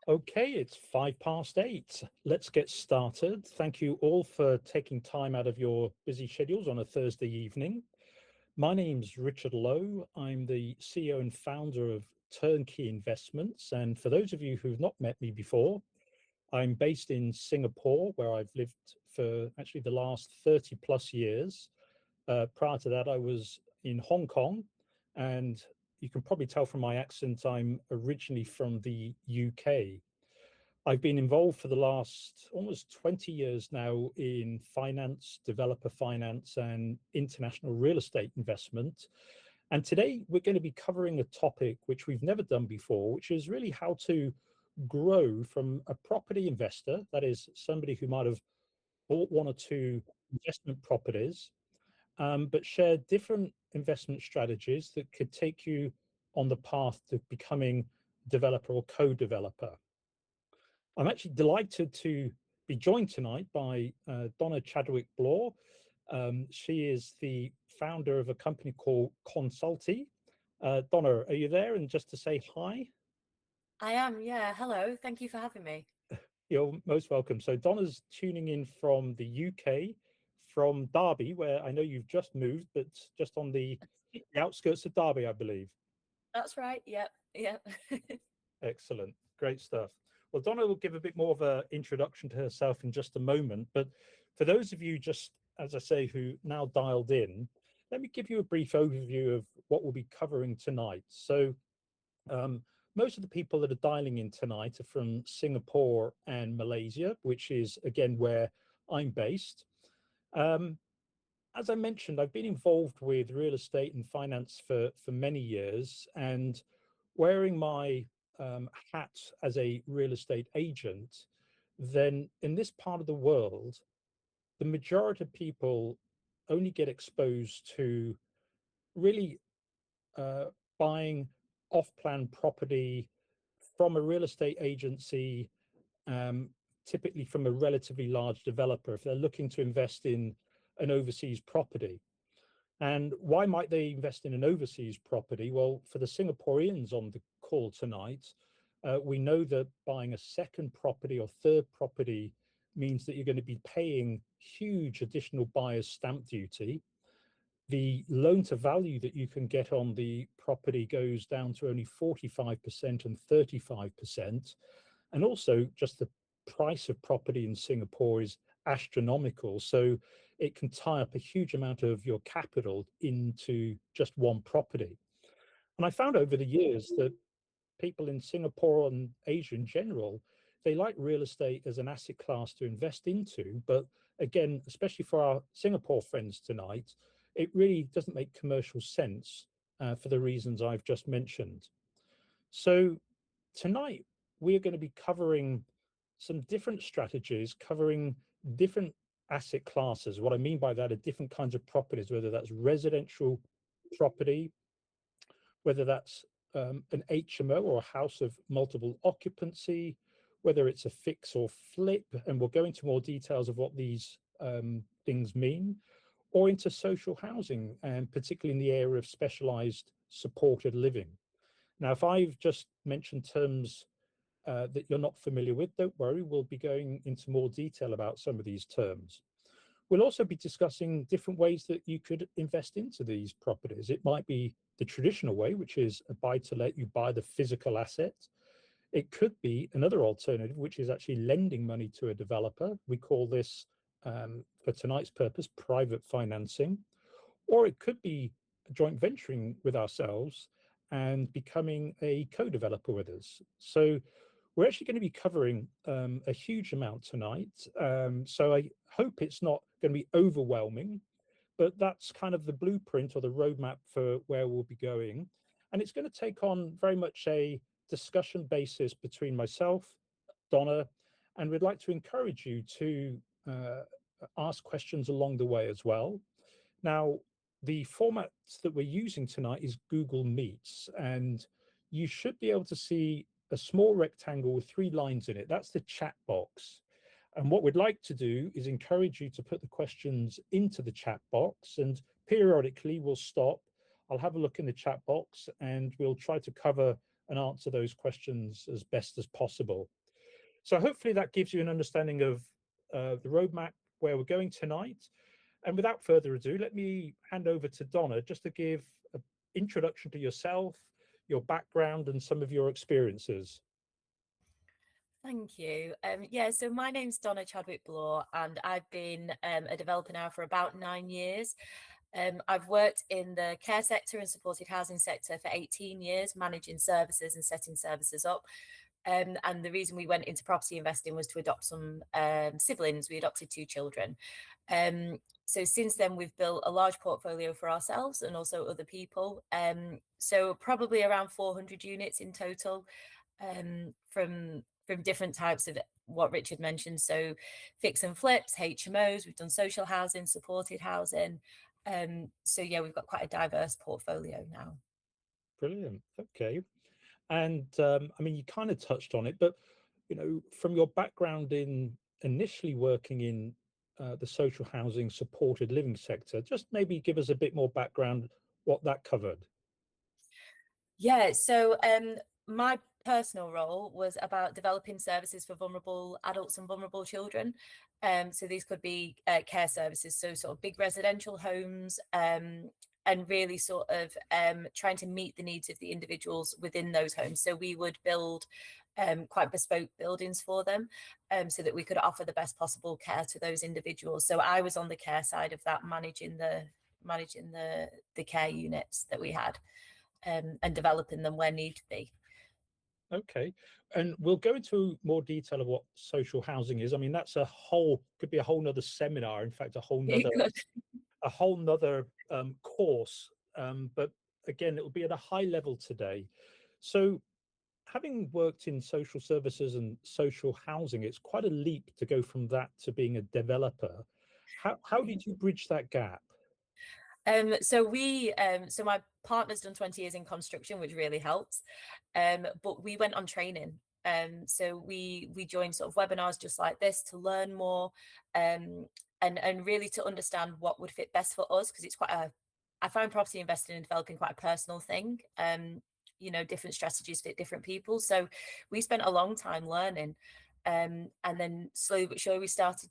Okay, it's 8:05. Let's get started. Thank you all for taking time out of your busy schedules on a Thursday evening. My name's Richard Lowe. I'm the CEO and founder of Turn-Keyinvestments. And for those of you who've not met me before, I'm based in Singapore, where I've lived for actually the last 30 plus years. Prior to that, I was in Hong Kong, and you can probably tell from my accent, I'm originally from the UK. I've been involved for the last almost 20 years now in finance, developer finance, and international real estate investment. And today we're going to be covering a topic which we've never done before, which is really how to grow from a property investor, that is somebody who might have bought one or two investment properties, but share different investment strategies that could take you on the path to becoming developer or co-developer. I'm actually delighted to be joined tonight by Donna Chadwick-Bloor. She is the founder of a company called Consulti. Donna, are you there? And just to say hi. I am, yeah. Hello. Thank you for having me. You're most welcome. So Donna's tuning in from the UK, from Derby, where I know you've just moved, but just on the outskirts of Derby, I believe. That's right. Yep. Yep. Excellent. Great stuff. Well, Donna will give a bit more of an introduction to herself in just a moment. But for those of you, just as I say, who now dialed in, let me give you a brief overview of what we'll be covering tonight. So most of the people that are dialing in tonight are from Singapore and Malaysia, which is, again, where I'm based. As I mentioned, I've been involved with real estate and finance for many years, and wearing my hat as a real estate agent, then in this part of the world, the majority of people only get exposed to really uh, buying off-plan property from a real estate agency, um, typically from a relatively large developer, if they're looking to invest in an overseas property. And why might they invest in an overseas property? Well, for the Singaporeans on the call tonight, we know that buying a second property or third property means that you're going to be paying huge additional buyer's stamp duty. The loan to value that you can get on the property goes down to only 45% and 35%. And also, just the price of property in Singapore is astronomical. So it can tie up a huge amount of your capital into just one property. And I found over the years that people in Singapore and Asia in general, they like real estate as an asset class to invest into. But again, especially for our Singapore friends tonight, it really doesn't make commercial sense for the reasons I've just mentioned. So tonight, we are going to be covering some different strategies, covering different asset classes. What I mean by that are different kinds of properties, whether that's residential property, whether that's an HMO or a house of multiple occupancy, whether it's a fix or flip, and we'll go into more details of what these things mean, or into social housing, and particularly in the area of specialized supported living. Now, if I've just mentioned terms that you're not familiar with, don't worry, we'll be going into more detail about some of these terms. We'll also be discussing different ways that you could invest into these properties. It might be the traditional way, which is a buy to let, you buy the physical asset. It could be another alternative, which is actually lending money to a developer. We call this, for tonight's purpose, private financing. Or it could be joint venturing with ourselves and becoming a co-developer with us. So we're actually going to be covering a huge amount tonight. So I hope it's not going to be overwhelming, but that's kind of the blueprint or the roadmap for where we'll be going. And it's going to take on very much a discussion basis between myself, Donna, and we'd like to encourage you to ask questions along the way as well. Now, the format that we're using tonight is Google Meets, and you should be able to see a small rectangle with 3 lines in it. That's the chat box. And what we'd like to do is encourage you to put the questions into the chat box, and periodically we'll stop. I'll have a look in the chat box and we'll try to cover and answer those questions as best as possible. So hopefully that gives you an understanding of the roadmap where we're going tonight. And without further ado, let me hand over to Donna just to give an introduction to yourself, your background, and some of your experiences. Thank you. Yeah, so my name's Donna Chadwick-Bloor, and I've been a developer now for about 9 years. I've worked in the care sector and supported housing sector for 18 years, managing services and setting services up. And the reason we went into property investing was to adopt some siblings. We adopted 2 children. So since then, we've built a large portfolio for ourselves and also other people. So probably around 400 units in total, from different types of what Richard mentioned. So fix and flips, HMOs, we've done social housing, supported housing. So yeah, we've got quite a diverse portfolio now. Brilliant. Okay. And I mean, you kind of touched on it, but from your background in initially working in the social housing supported living sector, just maybe give us a bit more background what that covered. Yeah, so my personal role was about developing services for vulnerable adults and vulnerable children. So these could be care services, so sort of big residential homes, and really sort of trying to meet the needs of the individuals within those homes. So we would build quite bespoke buildings for them, so that we could offer the best possible care to those individuals. So I was on the care side of that, managing the care units that we had. And developing them where need be. Okay. And we'll go into more detail of what social housing is. I mean, that's could be a whole nother seminar. In fact, Good. a whole nother course. But again, it will be at a high level today. So having worked in social services and social housing, it's quite a leap to go from that to being a developer. How did you bridge that gap? So my partner's done 20 years in construction, which really helps. But we went on training. So we joined sort of webinars just like this to learn more, and really to understand what would fit best for us, because I find property investing and developing quite a personal thing. Different strategies fit different people. So we spent a long time learning, and then slowly but surely we started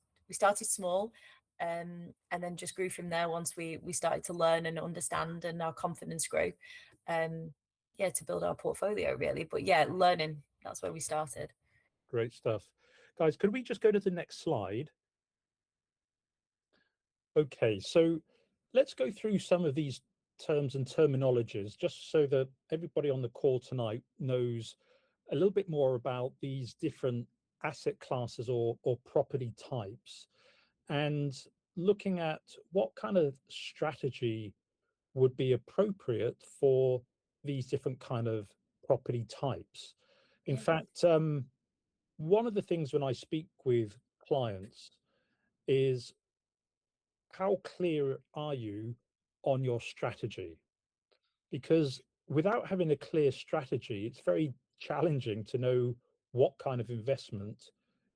small, and then just grew from there once we started to learn and understand, and our confidence grew. Yeah, to build our portfolio really. But yeah, learning, that's where we started. Great stuff. Guys, could we just go to the next slide? Okay, so let's go through some of these terms and terminologies just so that everybody on the call tonight knows a little bit more about these different asset classes or property types, and looking at what kind of strategy would be appropriate for these different kind of property types. In Yeah. fact, one of the things when I speak with clients is how clear are you on your strategy? Because without having a clear strategy, it's very challenging to know what kind of investment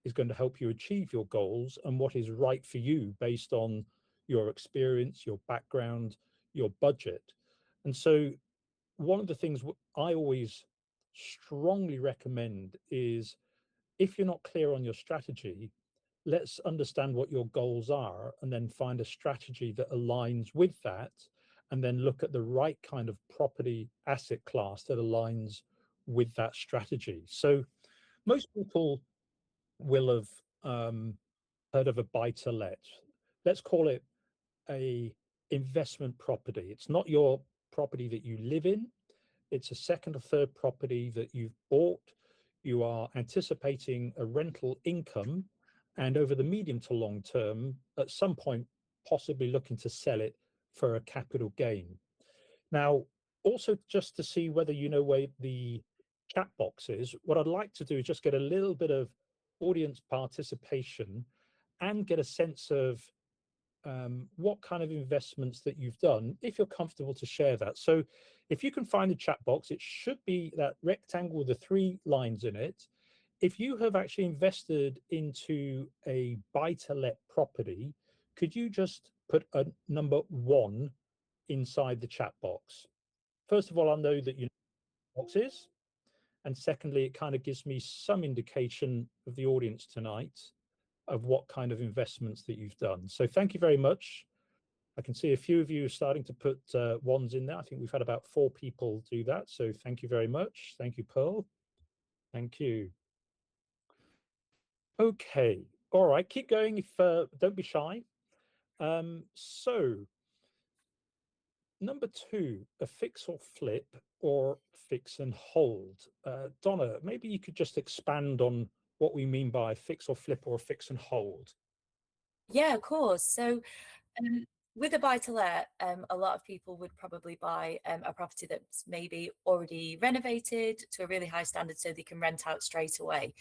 is going to help you achieve your goals and what is right for you based on your experience, your background, your budget. And so, one of the things I always strongly recommend is if you're not clear on your strategy, let's understand what your goals are and then find a strategy that aligns with that, and then look at the right kind of property asset class that aligns with that strategy. So most people will have heard of a buy to let. Let's call it a investment property. It's not your property that you live in. It's a second or third property that you've bought. You are anticipating a rental income, and over the medium to long term, at some point, possibly looking to sell it for a capital gain. Now, also just to see whether you know where the chat box is, what I'd like to do is just get a little bit of audience participation and get a sense of what kind of investments that you've done, if you're comfortable to share that. So if you can find the chat box, it should be that rectangle with the 3 lines in it. If you have actually invested into a buy-to-let property, could you just put a number 1 inside the chat box? First of all, I know that you know what the box is. And secondly, it kind of gives me some indication of the audience tonight of what kind of investments that you've done. So thank you very much. I can see a few of you are starting to put ones in there. I think we've had about 4 people do that. So thank you very much. Thank you, Pearl. Thank you. Okay. All right. Keep going. If don't be shy. So number 2, a fix or flip or fix and hold. Donna, maybe you could just expand on what we mean by fix or flip or fix and hold. Yeah, of course. So um, with a buy to let, a lot of people would probably buy a property that's maybe already renovated to a really high standard so they can rent out straight away.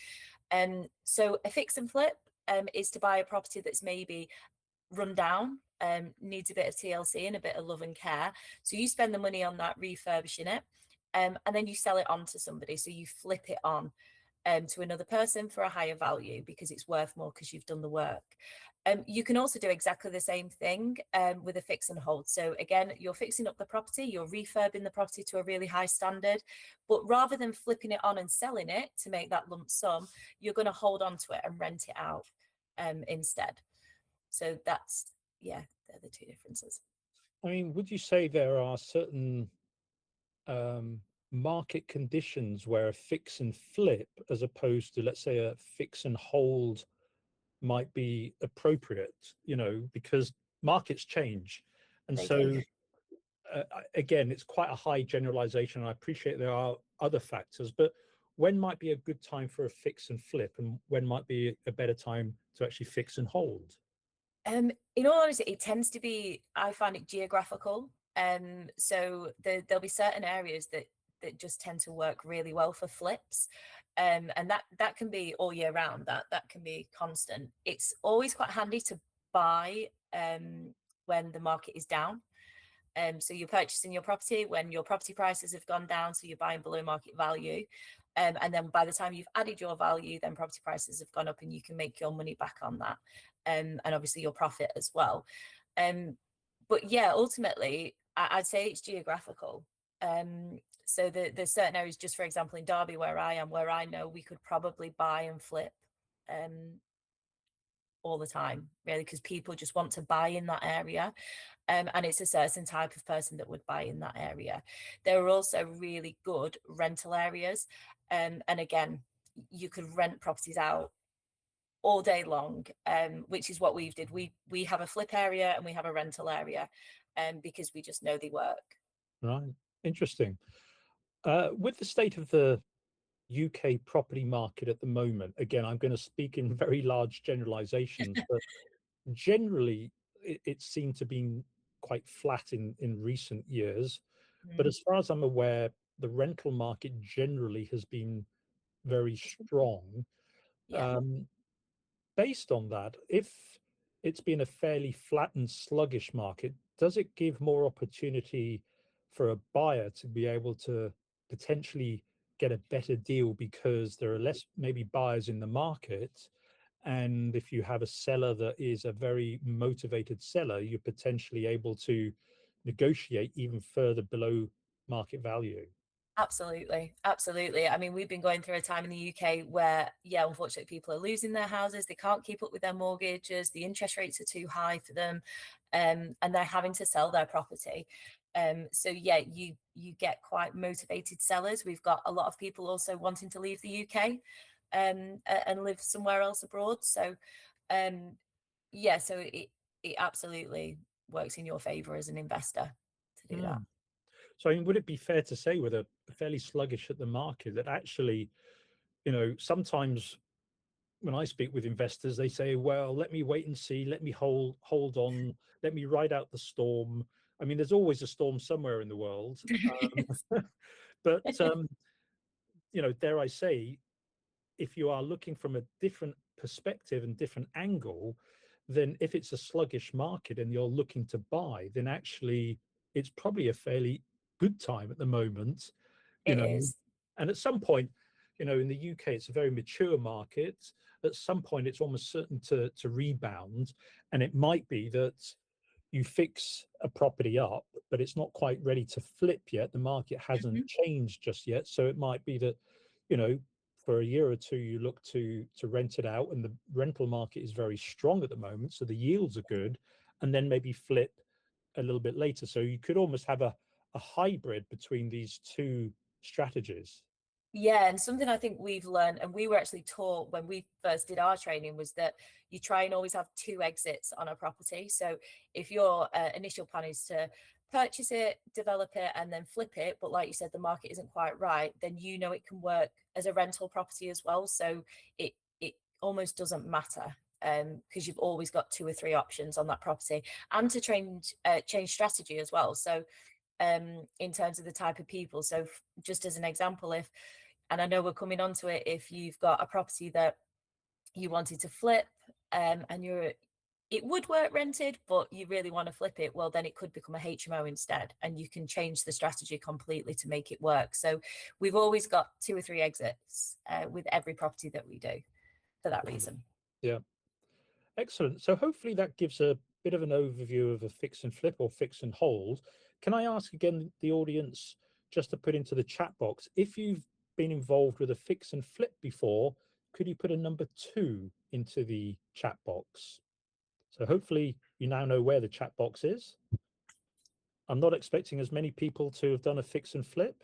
So a fix and flip is to buy a property that's maybe run down, needs a bit of TLC and a bit of love and care. So you spend the money on that refurbishing it, and then you sell it on to somebody. So you flip it on to another person for a higher value because it's worth more because you've done the work. You can also do exactly the same thing with a fix and hold. So again, you're fixing up the property, you're refurbing the property to a really high standard, but rather than flipping it on and selling it to make that lump sum, you're going to hold on to it and rent it out instead. So that's, yeah, they're the 2 differences. I mean, would you say there are certain market conditions where a fix and flip, as opposed to, let's say, a fix and hold, might be appropriate? You know, because markets change, and They so do. again, it's quite a high generalization. I appreciate there are other factors, but when might be a good time for a fix and flip, and when might be a better time to actually fix and hold? In all honesty, it tends to be, I find it geographical. So there'll be certain areas that just tend to work really well for flips. And that can be all year round, that can be constant. It's always quite handy to buy when the market is down. So you're purchasing your property when your property prices have gone down, so you're buying below market value. And then by the time you've added your value, then property prices have gone up and you can make your money back on that. And obviously your profit as well. But yeah, ultimately, I'd say it's geographical. So there's certain areas, just for example, in Derby, where I am, where I know we could probably buy and flip all the time, really, because people just want to buy in that area. And it's a certain type of person that would buy in that area. There are also really good rental areas. And again, you could rent properties out all day long, which is what we've did. We have a flip area and we have a rental area, because we just know they work. Right, interesting. With the state of the UK property market at the moment, again, I'm going to speak in very large generalizations, but generally it seemed to be quite flat in recent years. But Mm, as far as I'm aware, the rental market generally has been very strong. yeah, Um, Based on that, if it's been a fairly flat and sluggish market, does it give more opportunity for a buyer to be able to potentially get a better deal because there are less maybe buyers in the market? And if you have a seller that is a very motivated seller, you're potentially able to negotiate even further below market value. absolutely. Absolutely. I mean, we've been going through a time in the UK where, yeah, unfortunately, people are losing their houses. They can't keep up with their mortgages. The interest rates are too high for them, and they're having to sell their property. So yeah, you get quite motivated sellers. We've got a lot of people also wanting to leave the UK and live somewhere else abroad. So um, yeah, so it absolutely works in your favor as an investor to do that. Hmm. So, I mean, would it be fair to say, with a fairly sluggish at the market, that actually, you know, sometimes when I speak with investors, they say, "Well, let me wait and see, let me hold on, let me ride out the storm." I mean, there's always a storm somewhere in the world, but you know, dare I say, if you are looking from a different perspective and different angle, then if it's a sluggish market and you're looking to buy, then actually it's probably a fairly good time at the moment, you It know. is. And at some point, you know, in the UK, it's a very mature market. At some point, it's almost certain to rebound. And it might be that you fix a property up, but it's not quite ready to flip yet. The market hasn't Mhm. changed just yet. So it might be that you know, for a year or two, you look to rent it out, and the rental market is very strong at the moment, so the yields are good, and then maybe flip a little bit later. So you could almost have a hybrid between these two strategies. Yeah, and something I think we've learned, and we were actually taught when we first did our training, was that you try and always have two exits on a property. So if your initial plan is to purchase it, develop it, and then flip it, but like you said, the market isn't quite right, then you know it can work as a rental property as well. So it almost doesn't matter, because you've always got two or three options on that property, and to change strategy as well. So in terms of the type of people. So just as an example, if, and I know we're coming on to it, if you've got a property that you wanted to flip, and it would work rented, but you really want to flip it, well, then it could become a HMO instead, and you can change the strategy completely to make it work. So we've always got two or three exits with every property that we do for that reason. Yeah, excellent. So hopefully that gives a bit of an overview of a fix and flip or fix and hold. Can I ask again the audience just to put into the chat box, if you've been involved with a fix and flip before, could you put a number 2 into the chat box? So hopefully you now know where the chat box is. I'm not expecting as many people to have done a fix and flip.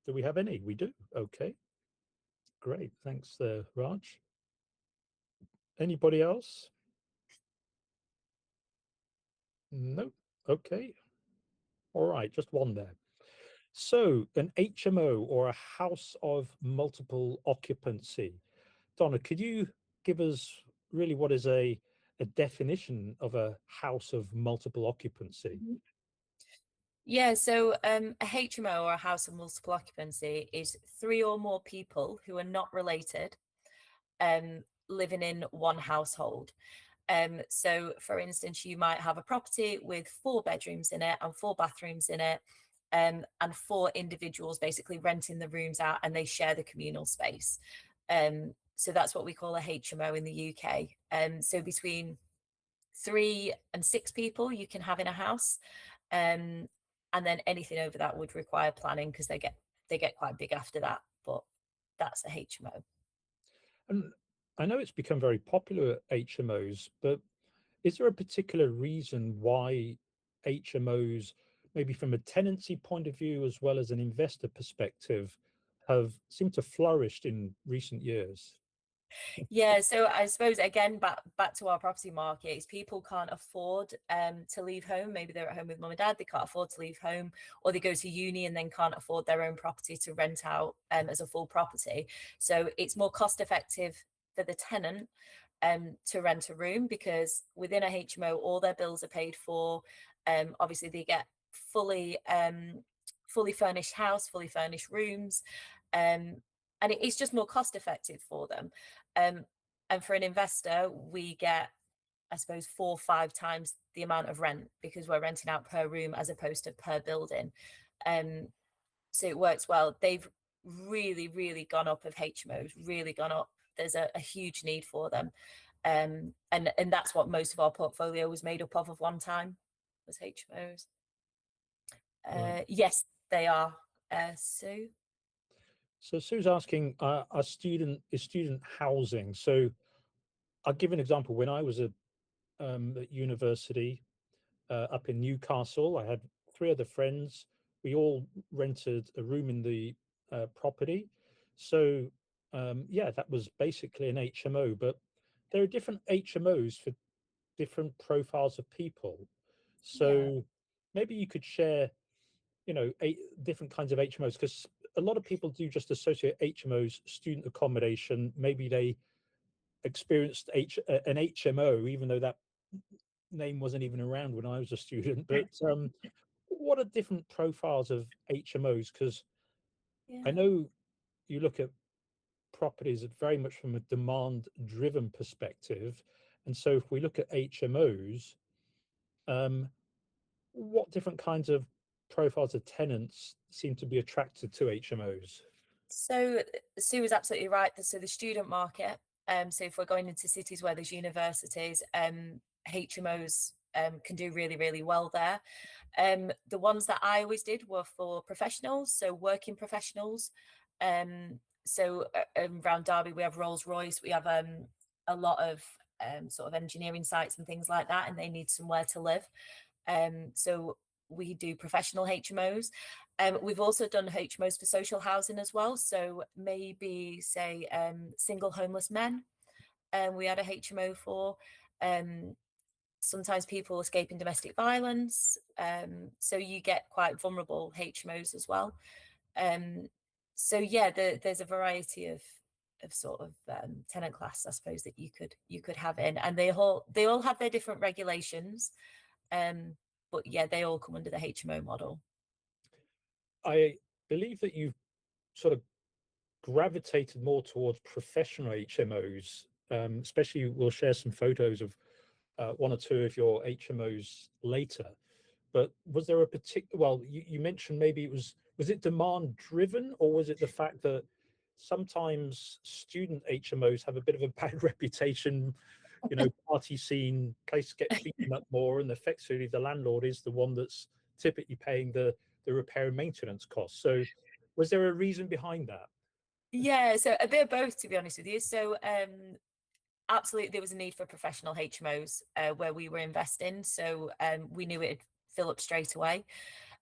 Do we have any? We do. Okay, great. Thanks there, Raj. Anybody else? No. Okay. All right, just one there. So an HMO, or a house of multiple occupancy. Donna, could you give us really what is a definition of a house of multiple occupancy? Mhm. Yeah, so a HMO, or a house of multiple occupancy, is three or more people who are not related living in one household. So for instance, you might have a property with 4 bedrooms in it and 4 bathrooms in it, and 4 individuals basically renting the rooms out, and they share the communal space. So that's what we call a HMO in the UK. So between 3 and 6 people you can have in a house, um, and then anything over that would require planning, because they get quite big after that. But that's a HMO. And I know it's become very popular at HMOs, but is there a particular reason why HMOs, maybe from a tenancy point of view as well as an investor perspective, have seemed to flourish in recent years? Yeah, so I suppose again, back to our property market, is people can't afford to leave home. Maybe they're at home with mum and dad, they can't afford to leave home, or they go to uni and then can't afford their own property to rent out as a full property. So it's more cost effective for the tenant to rent a room, because within a HMO all their bills are paid for. Obviously they get fully furnished house, fully furnished rooms, um, and it's just more cost effective for them. Um, and for an investor, we get, I suppose, 4 or 5 times the amount of rent, because we're renting out per room as opposed to per building. Um, so it works well. They've really gone up, of HMOs, really gone up. There's a huge need for them. And that's what most of our portfolio was made up of one time, was HMOs. Right. Yes, they are. Sue? So Sue's asking, is student housing. So I'll give an example. When I was at university up in Newcastle, I had 3 other friends. We all rented a room in the property. So yeah, that was basically an HMO. But there are different HMOs for different profiles of people. Yeah. So maybe you could share, different kinds of HMOs, because a lot of people do just associate HMOs, student accommodation. Maybe they experienced an HMO, even though that name wasn't even around when I was a student. But what are different profiles of HMOs? Because I Yeah. know you look at properties very much from a demand driven perspective. And so if we look at HMOs, um, what different kinds of profiles of tenants seem to be attracted to HMOs? So Sue is absolutely right. So the student market, so if we're going into cities where there's universities, HMOs can do really well there. The ones that I always did were for professionals, so working professionals. So around Derby, we have Rolls Royce, we have a lot of sort of engineering sites and things like that, and they need somewhere to live. So we do professional HMOs. We've also done HMOs for social housing as well. So maybe say single homeless men. We had a HMO for. Sometimes people escaping domestic violence. So you get quite vulnerable HMOs as well. So yeah, there's a variety of sort of tenant class, I suppose, that you could have in, and they all have their different regulations. But yeah, they all come under the HMO model. I believe that you've sort of gravitated more towards professional HMOs, especially we'll share some photos of one or two of your HMOs later. But was there a particular, well, you mentioned maybe was it demand driven, or was it the fact that sometimes student HMOs have a bit of a bad reputation, party scene, places get beaten up more, and effectively the landlord is the one that's typically paying the repair and maintenance costs. So was there a reason behind that? Yeah, so a bit of both, to be honest with you. So absolutely, there was a need for professional HMOs where we were investing. So we knew it'd fill up straight away.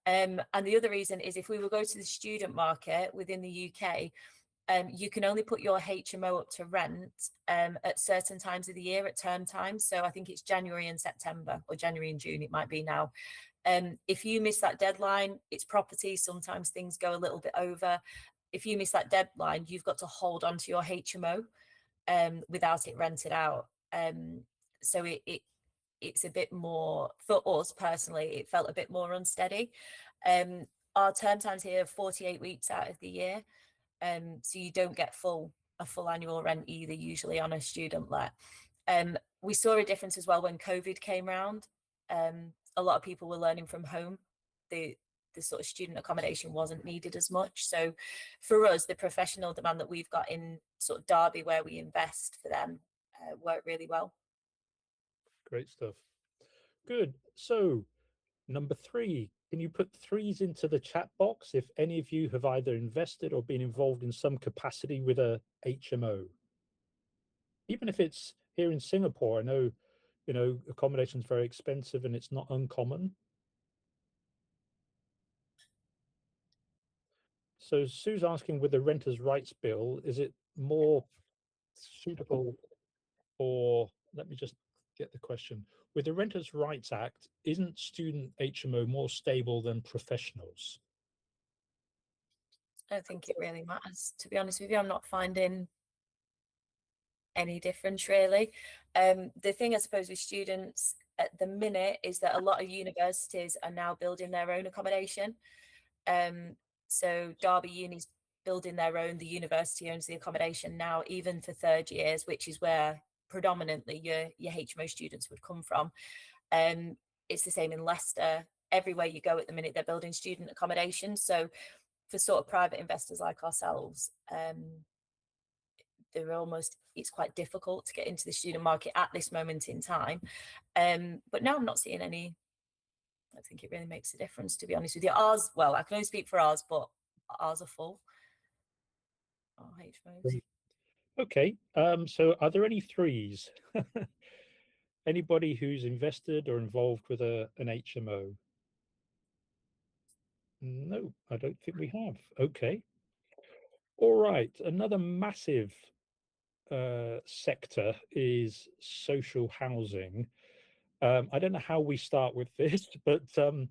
And the other reason is if we will go to the student market within the UK, you can only put your HMO up to rent at certain times of the year at term time. So I think it's January and September, or January and June, it might be now. If you miss that deadline, it's property. Sometimes things go a little bit over. If you miss that deadline, you've got to hold on to your HMO without it rented out. So it's a bit more, for us personally, it felt a bit more unsteady. Our term times here are 48 weeks out of the year. So you don't get a full annual rent either, usually on a student let. We saw a difference as well when COVID came around. A lot of people were learning from home. The sort of student accommodation wasn't needed as much. So for us, the professional demand that we've got in sort of Derby, where we invest for them, worked really well. Great stuff. Good. So number three, can you put threes into the chat box if any of you have either invested or been involved in some capacity with a HMO? Even if it's here in Singapore, I know, accommodation is very expensive and it's not uncommon. So Sue's asking, with the renters' rights bill, is it more suitable for, let me just get the question. With the Renters' Rights Act, isn't student HMO more stable than professionals? I don't think it really matters, to be honest with you. I'm not finding any difference really. The thing I suppose with students at the minute is that a lot of universities are now building their own accommodation. So Derby Uni's building their own, the university owns the accommodation now, even for third years, which is where predominantly your HMO students would come from. It's the same in Leicester. Everywhere you go at the minute, they're building student accommodation. So for sort of private investors like ourselves, it's quite difficult to get into the student market at this moment in time. But no, I'm not seeing any. I think it really makes a difference, to be honest with you. Ours, well, I can only speak for ours, but ours are full. Our HMOs. Okay, so are there any threes? Anybody who's invested or involved with an HMO? No, I don't think we have. Okay. All right. Another massive sector is social housing. I don't know how we start with this, but Donna,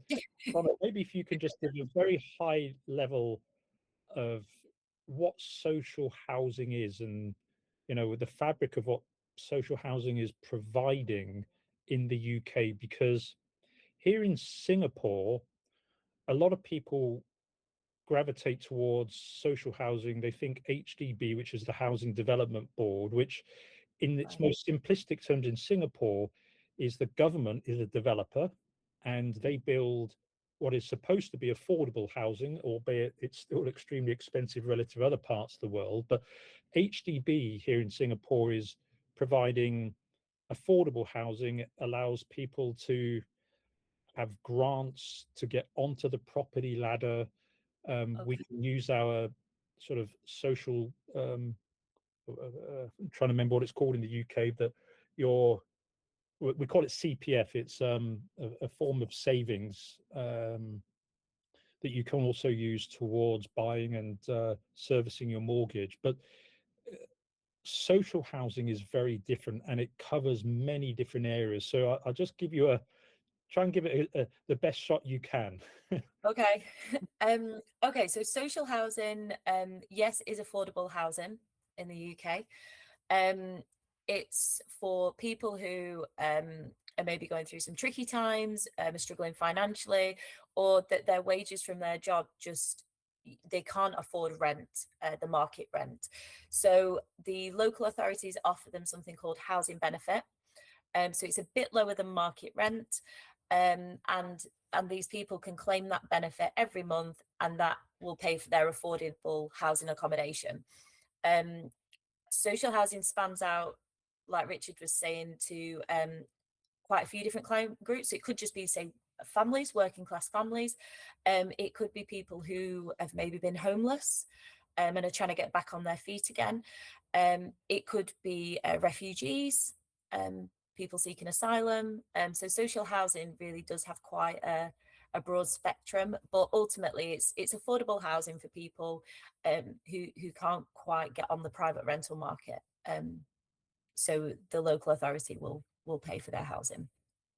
maybe if you can just give a very high level of what social housing is, and with the fabric of what social housing is providing in the UK, because here in Singapore, a lot of people gravitate towards social housing. They think HDB, which is the Housing Development Board, which in its most simplistic terms in Singapore is the government is a developer and they build what is supposed to be affordable housing, albeit it's still extremely expensive relative to other parts of the world. But HDB here in Singapore is providing affordable housing. It allows people to have grants to get onto the property ladder. We can use our sort of social. I'm trying to remember what it's called in the UK. That your we call it CPF. It's a form of savings that you can also use towards buying and servicing your mortgage. But social housing is very different, and it covers many different areas. So I'll just give you a try and give it the best shot you can. Okay. Okay, so social housing, yes, is affordable housing in the UK. It's for people who are maybe going through some tricky times, are struggling financially, or that their wages from their job just they can't afford rent, the market rent. So the local authorities offer them something called housing benefit. So it's a bit lower than market rent, and these people can claim that benefit every month, and that will pay for their affordable housing accommodation. Um, Social housing spans out, like Richard was saying, to quite a few different client groups. It could just be, say, families, working class families. It could be people who have maybe been homeless and are trying to get back on their feet again. It could be refugees, people seeking asylum. So social housing really does have quite a broad spectrum, but ultimately it's affordable housing for people who can't quite get on the private rental market. So the local authority will pay for their housing.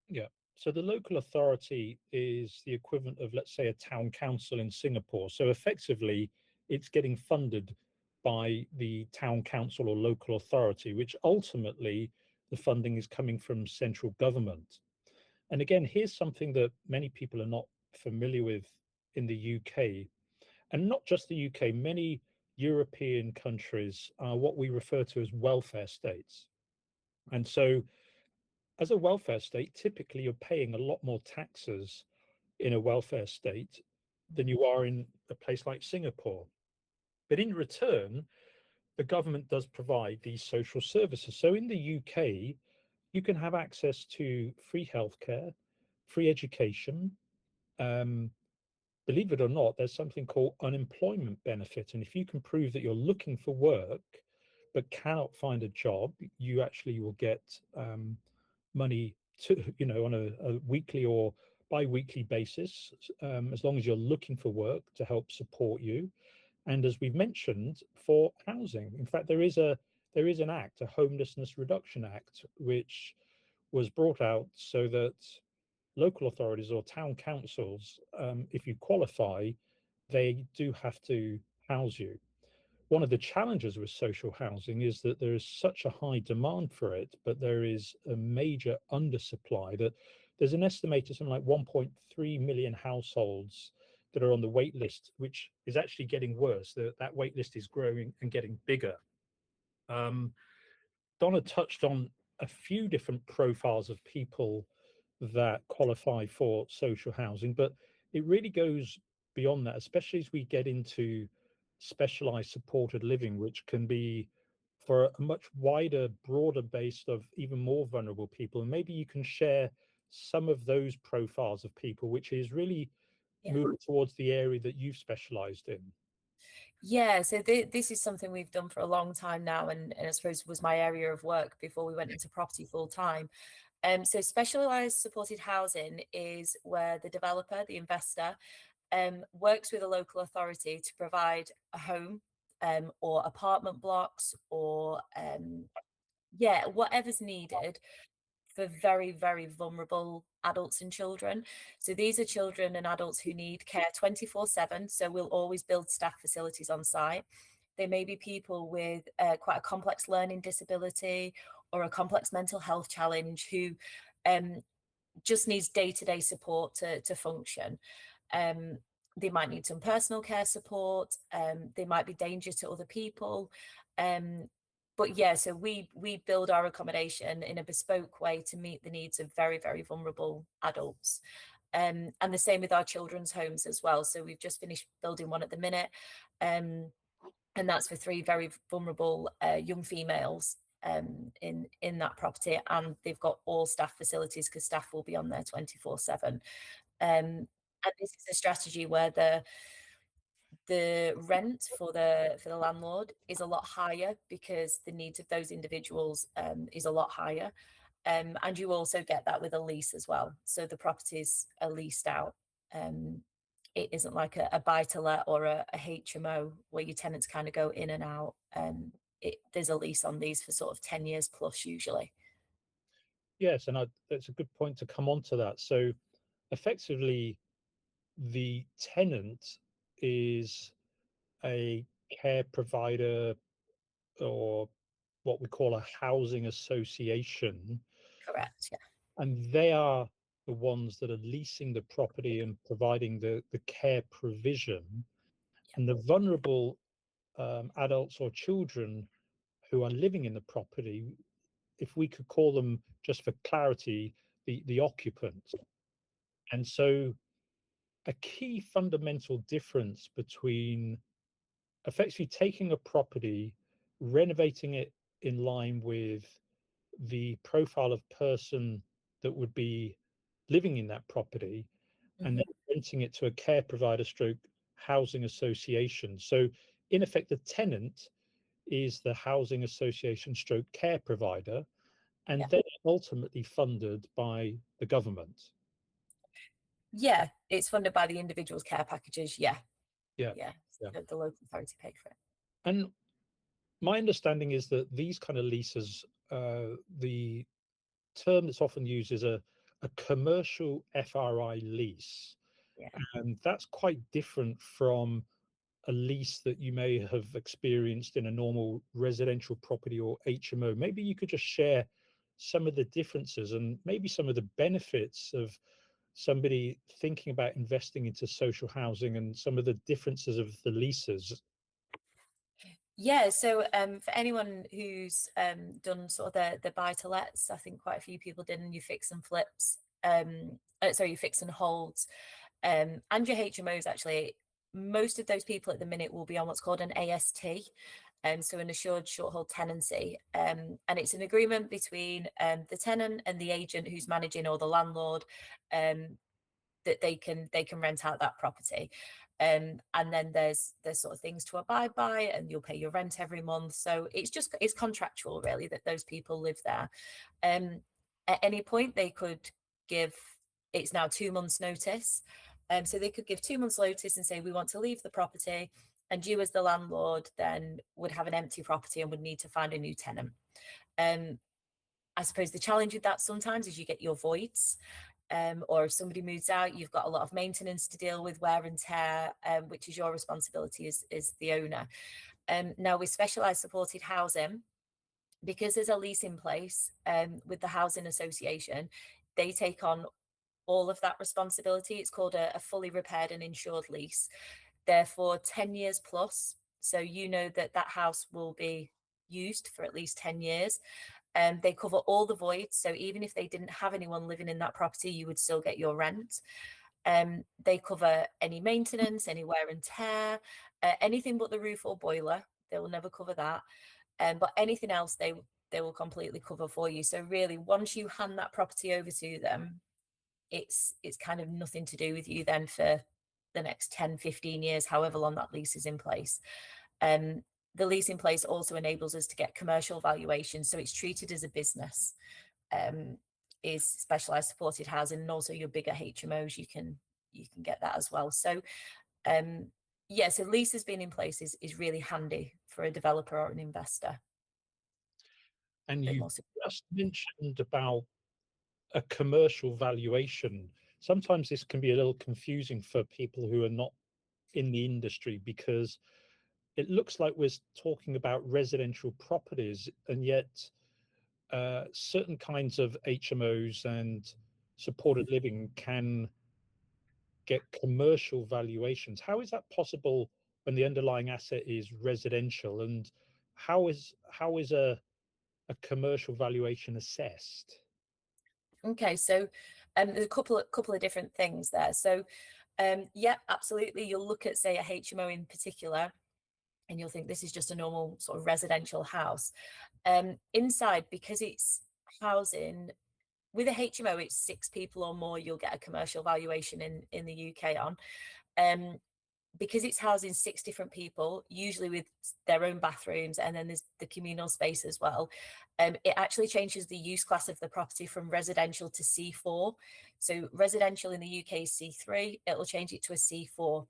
Yeah. So the local authority is the equivalent of, let's say, a town council in Singapore. So effectively, it's getting funded by the town council or local authority, which ultimately the funding is coming from central government. And again, here's something that many people are not familiar with in the UK, and not just the UK, many European countries are what we refer to as welfare states. And so as a welfare state, typically you're paying a lot more taxes in a welfare state than you are in a place like Singapore. But in return, the government does provide these social services. So in the UK, you can have access to free healthcare, free education. Um, Believe it or not, there's something called unemployment benefit. And if you can prove that you're looking for work but cannot find a job, you actually will get money to, on a weekly or bi-weekly basis, as long as you're looking for work to help support you. And as we've mentioned, for housing, in fact, there is an act, a Homelessness Reduction Act, which was brought out so that local authorities or town councils, if you qualify, they do have to house you. One of the challenges with social housing is that there is such a high demand for it, but there is a major undersupply. That there's an estimated something like 1.3 million households that are on the wait list, which is actually getting worse. That wait list is growing and getting bigger. Um, Donna touched on a few different profiles of people that qualify for social housing, but it really goes beyond that, especially as we get into specialized supported living, which can be for a much wider, broader base of even more vulnerable people. And maybe you can share some of those profiles of people, which is really Yeah. moving towards the area that you've specialized in. Yeah, so this is something we've done for a long time now, and I suppose was my area of work before we went into property full time. So specialized supported housing is where the developer, the investor, works with a local authority to provide a home, or apartment blocks, or yeah, whatever's needed for very, very vulnerable adults and children. So these are children and adults who need care 24/7. So we'll always build staff facilities on site. They may be people with quite a complex learning disability or a complex mental health challenge who um, just needs day-to-day support to function. Um, they might need some personal care support. They might be dangerous to other people. Um, but yeah, so we build our accommodation in a bespoke way to meet the needs of very, very vulnerable adults. And the same with our children's homes as well. So we've just finished building one at the minute. And that's for three very vulnerable young females in that property, and they've got all staff facilities because staff will be on there 24/7. And this is a strategy where the rent for the landlord is a lot higher because the needs of those individuals is a lot higher. And you also get that with a lease as well. So the properties are leased out. It isn't like a buy to let or a HMO where your tenants kind of go in and out. There's a lease on these for sort of 10 years plus usually. Yes, and that's a good point to come on to that. So effectively, the tenant is a care provider or what we call a housing association, Correct. Yeah. and they are the ones that are leasing the property and providing the care provision. And the vulnerable adults or children who are living in the property, if we could call them, just for clarity, the occupants. And so a key fundamental difference between effectively taking a property, renovating it in line with the profile of person that would be living in that property, and then Hmm. renting it to a care provider stroke housing association. So in effect, the tenant is the housing association stroke care provider, and Yeah. then ultimately funded by the government. Yeah. It's funded by the individual's care packages. Yeah. Yeah, Yeah. yeah. The local authority paid for it. And my understanding is that these kind of leases, the term that's often used is a commercial FRI lease. Yeah. And that's quite different from a lease that you may have experienced in a normal residential property or HMO. Maybe you could just share some of the differences and maybe some of the benefits of somebody thinking about investing into social housing and some of the differences of the leases. Yeah, so for anyone who's done sort of the buy to lets, I think quite a few people did, and you fix and flips, sorry, you fix and holds, and your HMOs actually. Most of those people at the minute will be on what's called an AST, so an assured short hold tenancy, and it's an agreement between the tenant and the agent who's managing, or the landlord, that they can rent out that property. And then there's sort of things to abide by, and you'll pay your rent every month. So it's contractual really that those people live there. At any point they could give, it's now 2 months notice. So they could give 2 months notice and say, we want to leave the property, and you as the landlord then would have an empty property and would need to find a new tenant. I suppose the challenge with that sometimes is you get your voids, or if somebody moves out, you've got a lot of maintenance to deal with, wear and tear, which is your responsibility as the owner. Now with specialised supported housing, because there's a lease in place with the housing association, they take on all of that responsibility. It's called a fully repaired and insured lease. Therefore, 10 years plus. So you know that that house will be used for at least 10 years. They cover all the voids. So even if they didn't have anyone living in that property, you would still get your rent. They cover any maintenance, any wear and tear, anything but the roof or boiler. They will never cover that. But anything else, they will completely cover for you. So really, once you hand that property over to them, it's kind of nothing to do with you then for the next 10, 15 years, however long that lease is in place. The lease in place also enables us to get commercial valuation, so it's treated as a business. Is specialized supported housing, and also your bigger HMOs, you can get that as well. So yeah, so leases being in place is really handy for a developer or an investor. And Bit you more secure. just mentioned about a commercial valuation. Sometimes this can be a little confusing for people who are not in the industry, because it looks like we're talking about residential properties, and yet certain kinds of HMOs and supported living can get commercial valuations. How is that possible when the underlying asset is residential, and how is a commercial valuation assessed? Okay, so there's a couple of different things there. So yeah, absolutely. You'll look at, say, a HMO in particular, and you'll think this is just a normal sort of residential house. Inside, because it's housing, with a HMO, it's 6 people or more, you'll get a commercial valuation in the UK on. because it's housing 6 different people, usually with their own bathrooms, and then there's the communal space as well. It actually changes the use class of the property from residential to C4. So residential in the UK is C3. It'll change it to a C4,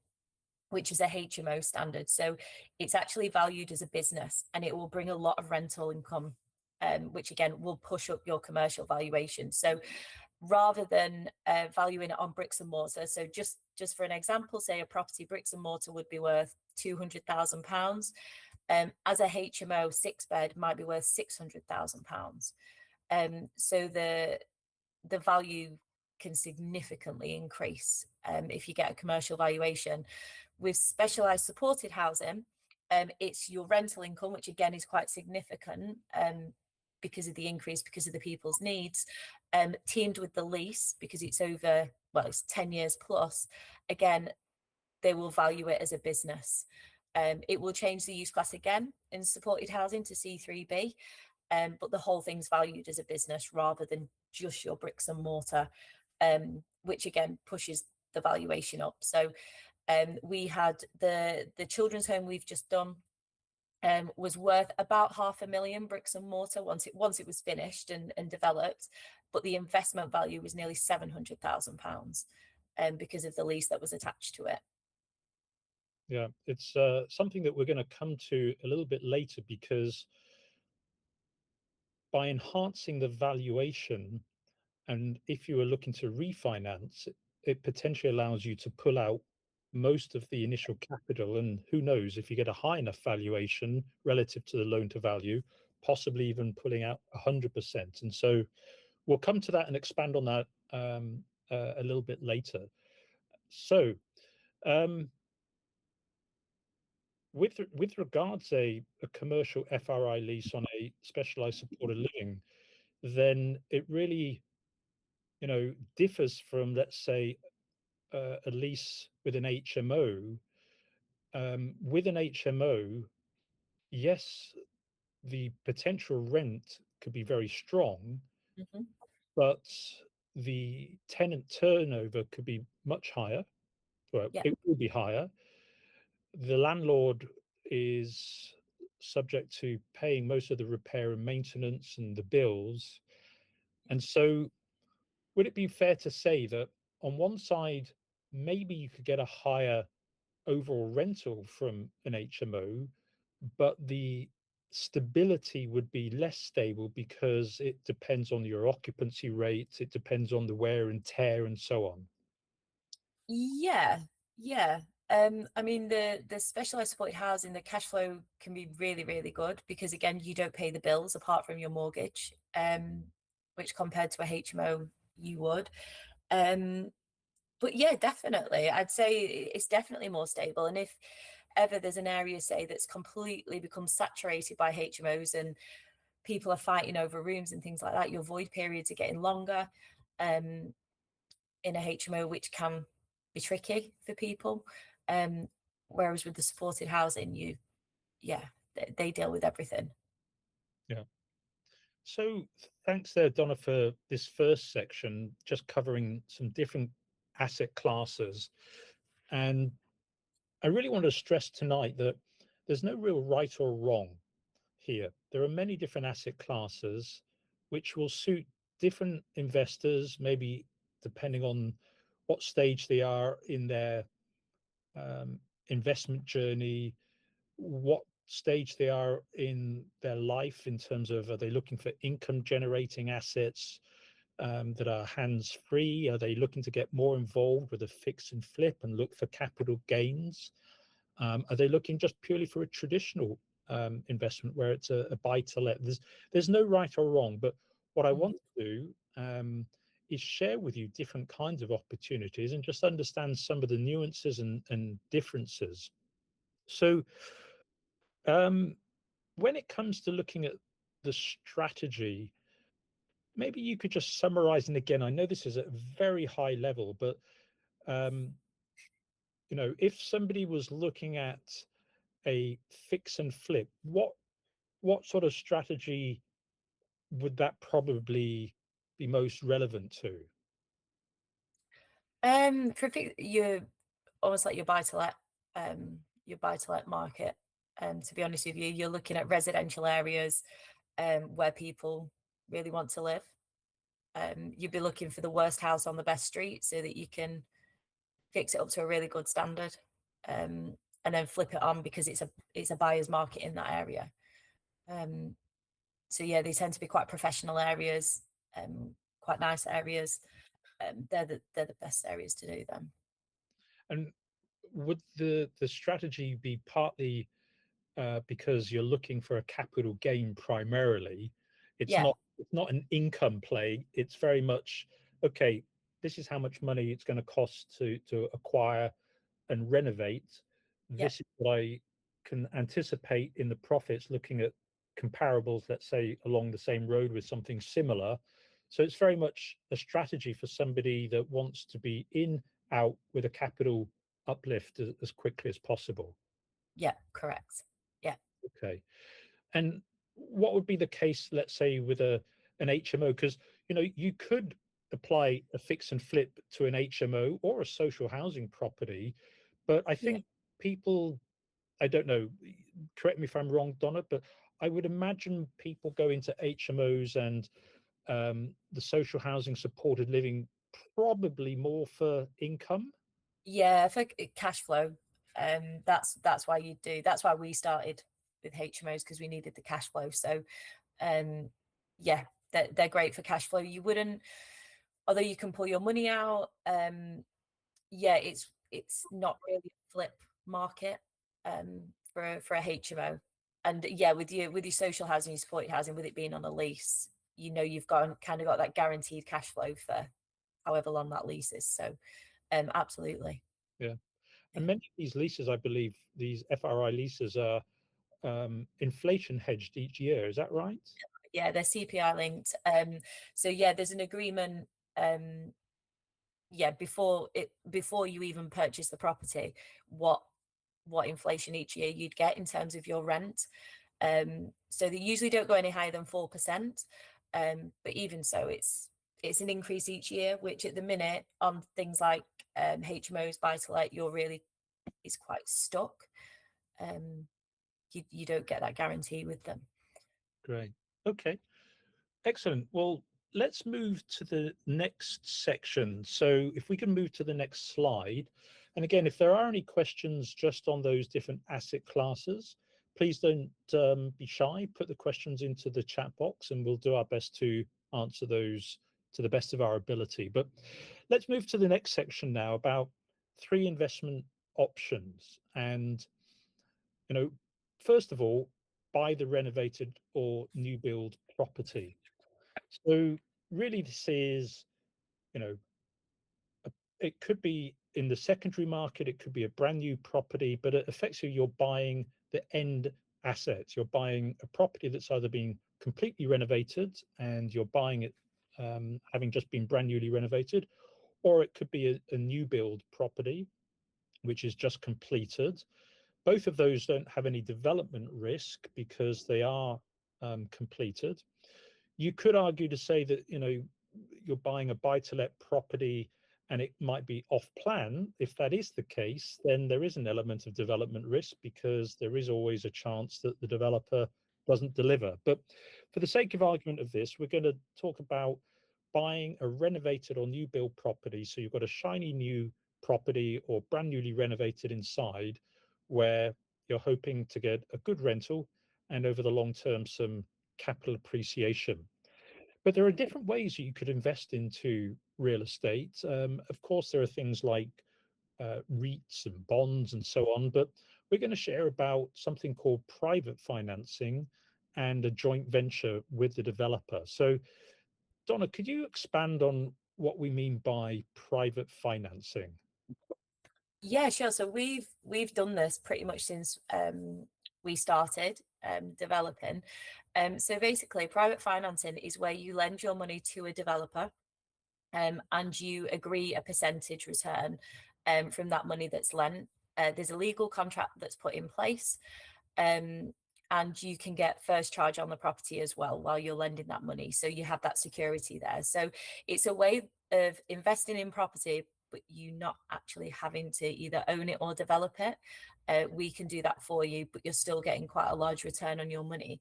which is a HMO standard. So it's actually valued as a business, and it will bring a lot of rental income, which again will push up your commercial valuation. So rather than valuing it on bricks and mortar, so just for an example, say a property bricks and mortar would be worth £200,000. As a HMO 6-bed might be worth £600,000. So the value can significantly increase if you get a commercial valuation. With specialised supported housing, it's your rental income, which again is quite significant because of the increase, because of the people's needs, teamed with the lease, because it's over, well, it's 10 years plus. Again, they will value it as a business. It will change the use class again in supported housing to C3B, but the whole thing's valued as a business rather than just your bricks and mortar, which again pushes the valuation up. So we had the children's home we've just done was worth about £500,000 bricks and mortar once it was finished and developed, but the investment value was nearly £700,000 because of the lease that was attached to it. Yeah, it's something that we're going to come to a little bit later, because by enhancing the valuation, and if you are looking to refinance, it potentially allows you to pull out most of the initial capital, and who knows, if you get a high enough valuation relative to the loan to value, possibly even pulling out 100%. And so we'll come to that and expand on that a little bit later. So with regards a commercial FRI lease on a specialized supported living, then it really, differs from, let's say, a lease with an HMO. With an HMO, yes, the potential rent could be very strong, Mm-hmm. but the tenant turnover could be much higher. Well, Yeah. it will be higher. The landlord is subject to paying most of the repair and maintenance and the bills. And so, would it be fair to say that on one side, maybe you could get a higher overall rental from an HMO, but the stability would be less stable because it depends on your occupancy rates, it depends on the wear and tear, and so on? Yeah, yeah. I mean, the specialized supported housing, the cash flow can be really, really good because again, you don't pay the bills apart from your mortgage, which compared to a HMO you would. But yeah, definitely, I'd say it's definitely more stable. And if ever there's an area, say, that's completely become saturated by HMOs and people are fighting over rooms and things like that, your void periods are getting longer. In a HMO, which can be tricky for people. Whereas with the supported housing, they deal with everything. Yeah. So thanks there, Donna, for this first section, just covering some different asset classes. And I really want to stress tonight that there's no real right or wrong here. There are many different asset classes which will suit different investors, maybe depending on what stage they are in their investment journey, what stage they are in their life in terms of, are they looking for income generating assets that are hands free? Are they looking to get more involved with a fix and flip and look for capital gains? Are they looking just purely for a traditional investment where it's a buy to let? There's no right or wrong, but what I want to do is share with you different kinds of opportunities and just understand some of the nuances and differences. So when it comes to looking at the strategy, maybe you could just summarize. And again, I know this is at a very high level, but if somebody was looking at a fix and flip, what sort of strategy would that probably be most relevant to? For you're almost like your buy to let your buy-to-let market. To be honest with you, you're looking at residential areas where people really want to live. You'd be looking for the worst house on the best street so that you can fix it up to a really good standard, and then flip it on because it's a buyer's market in that area. So yeah, they tend to be quite professional areas, quite nice areas. They're the best areas to do them. And would the strategy be partly because you're looking for a capital gain primarily? Yeah, It's not an income play. It's very much okay. This is how much money it's going to cost to acquire and renovate. yeah, This is what I can anticipate in the profits looking at comparables, let's say along the same road with something similar. So it's very much a strategy for somebody that wants to be in out with a capital uplift as quickly as possible. yeah, correct. Yeah, Okay. And what would be the case, let's say, with an HMO? Because you could apply a fix and flip to an HMO or a social housing property, but I yeah. think people, I don't know, correct me if I'm wrong, Donna, but I would imagine people go into HMOs and the social housing supported living probably more for income. Yeah, for cash flow. That's why you do. That's why we started with HMOs, because we needed the cash flow. So, um, yeah, they're great for cash flow. You wouldn't, although you can pull your money out. Yeah, it's not really a flip market for a HMO. And yeah, with your social housing, your supported housing, with it being on a lease, you've got kind of got that guaranteed cash flow for however long that lease is. So, absolutely. Yeah. And Yeah. many of these leases, I believe, these FRI leases are inflation hedged each year. Is that right? Yeah, they're CPI linked. So yeah, there's an agreement. Um, yeah, before you even purchase the property, what inflation each year you'd get in terms of your rent. So they usually don't go any higher than 4%. But even so, it's an increase each year, which at the minute on things like HMOs, buy to let, it's quite stuck. Um, you don't get that guarantee with them. Great. Okay. Excellent. Well, let's move to the next section. So if we can move to the next slide. And again, if there are any questions just on those different asset classes, please don't be shy. Put the questions into the chat box and we'll do our best to answer those to the best of our ability. But let's move to the next section now about three investment options. And, you know, first of all, buy the renovated or new build property. So really, this is, you know, it could be in the secondary market, it could be a brand new property, but it affects you. You're buying the end assets. You're buying a property that's either been completely renovated and you're buying it having just been brand newly renovated, or it could be a new build property which is just completed. Both of those don't have any development risk because they are completed. You could argue to say that you're buying a buy-to-let property and it might be off plan. If that is the case, then there is an element of development risk because there is always a chance that the developer doesn't deliver. But for the sake of argument of this, we're going to talk about buying a renovated or new build property. So you've got a shiny new property or brand newly renovated inside where you're hoping to get a good rental and over the long term some capital appreciation. But there are different ways you could invest into real estate. Of course, there are things like REITs and bonds and so on, but we're going to share about something called private financing and a joint venture with the developer. So, Donna, could you expand on what we mean by private financing? Yeah, sure. So we've done this pretty much since we started developing. So basically, private financing is where you lend your money to a developer, and you agree a percentage return from that money that's lent. There's a legal contract that's put in place, um, and you can get first charge on the property as well while you're lending that money. So you have that security there. So it's a way of investing in property, but you not actually having to either own it or develop it. We can do that for you, but you're still getting quite a large return on your money.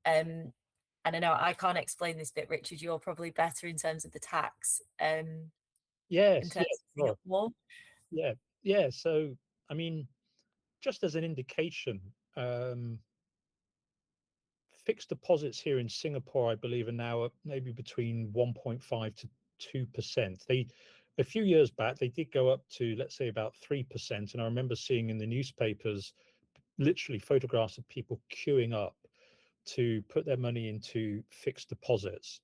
And I know I can't explain this bit, Richard. You're probably better in terms of the tax, in Yes, terms yes, of well, Singapore. yeah, yeah. So, I mean, just as an indication, fixed deposits here in Singapore, I believe, are now at maybe between 1.5 to 2%. A few years back, they did go up to, let's say, about 3%. And I remember seeing in the newspapers literally photographs of people queuing up to put their money into fixed deposits,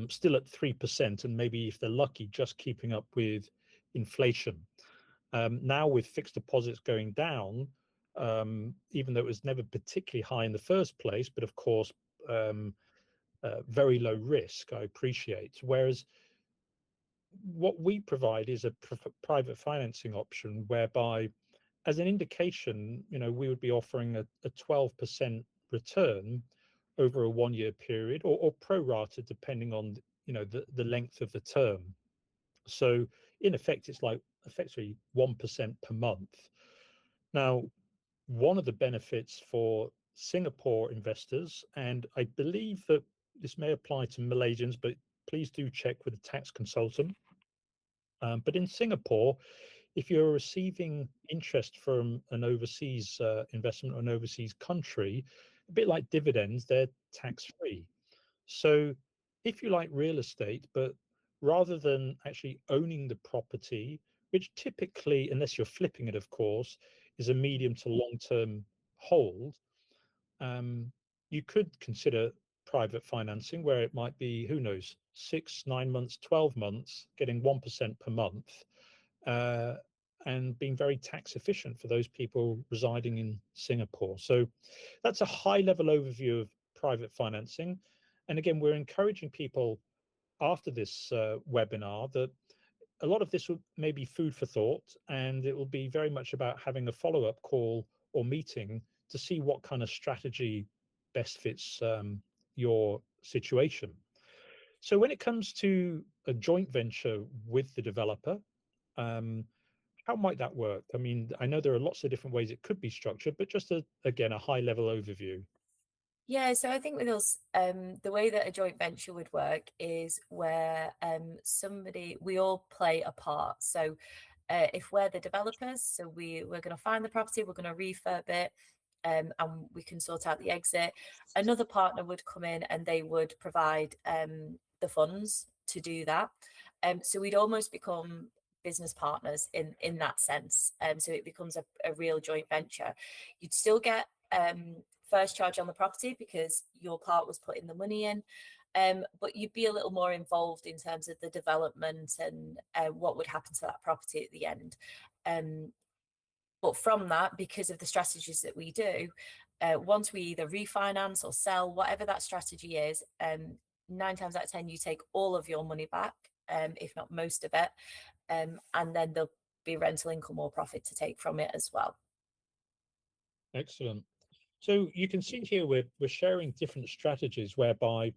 still at 3%, and maybe if they're lucky, just keeping up with inflation. Now, with fixed deposits going down, even though it was never particularly high in the first place, but of course, um, very low risk, I appreciate. Whereas what we provide is a private financing option whereby, as an indication, we would be offering a 12% return over a 1 year period, or pro rata depending on the length of the term. So in effect, it's like effectively 1% per month. Now, one of the benefits for Singapore investors, and I believe that this may apply to Malaysians, but please do check with a tax consultant. But in Singapore, if you're receiving interest from an overseas investment or an overseas country, a bit like dividends, they're tax free. So if you like real estate, but rather than actually owning the property, which typically, unless you're flipping it, of course, is a medium to long term hold, um, you could consider private financing where it might be, who knows, 6, 9 months, 12 months, getting 1% per month, uh, and being very tax efficient for those people residing in Singapore. So that's a high level overview of private financing. And again, we're encouraging people after this webinar that a lot of this will maybe food for thought, and it will be very much about having a follow-up call or meeting to see what kind of strategy best fits your situation. So when it comes to a joint venture with the developer, um, how might that work? I mean, I know there are lots of different ways it could be structured, but just again, a high level overview. Yeah, so I think with us, the way that a joint venture would work is where we all play a part. So if we're the developers, so we're going to find the property, we're going to refurb it, and we can sort out the exit. Another partner would come in and they would provide the funds to do that. So we'd almost become business partners in that sense. So it becomes a real joint venture. You'd still get first charge on the property because your part was putting the money in. But you'd be a little more involved in terms of the development and what would happen to that property at the end. But from that, because of the strategies that we do, once we either refinance or sell, whatever that strategy is, 9 times out of 10, you take all of your money back, if not most of it. And then there'll be rental income or profit to take from it as well. Excellent. So you can see here we're sharing different strategies whereby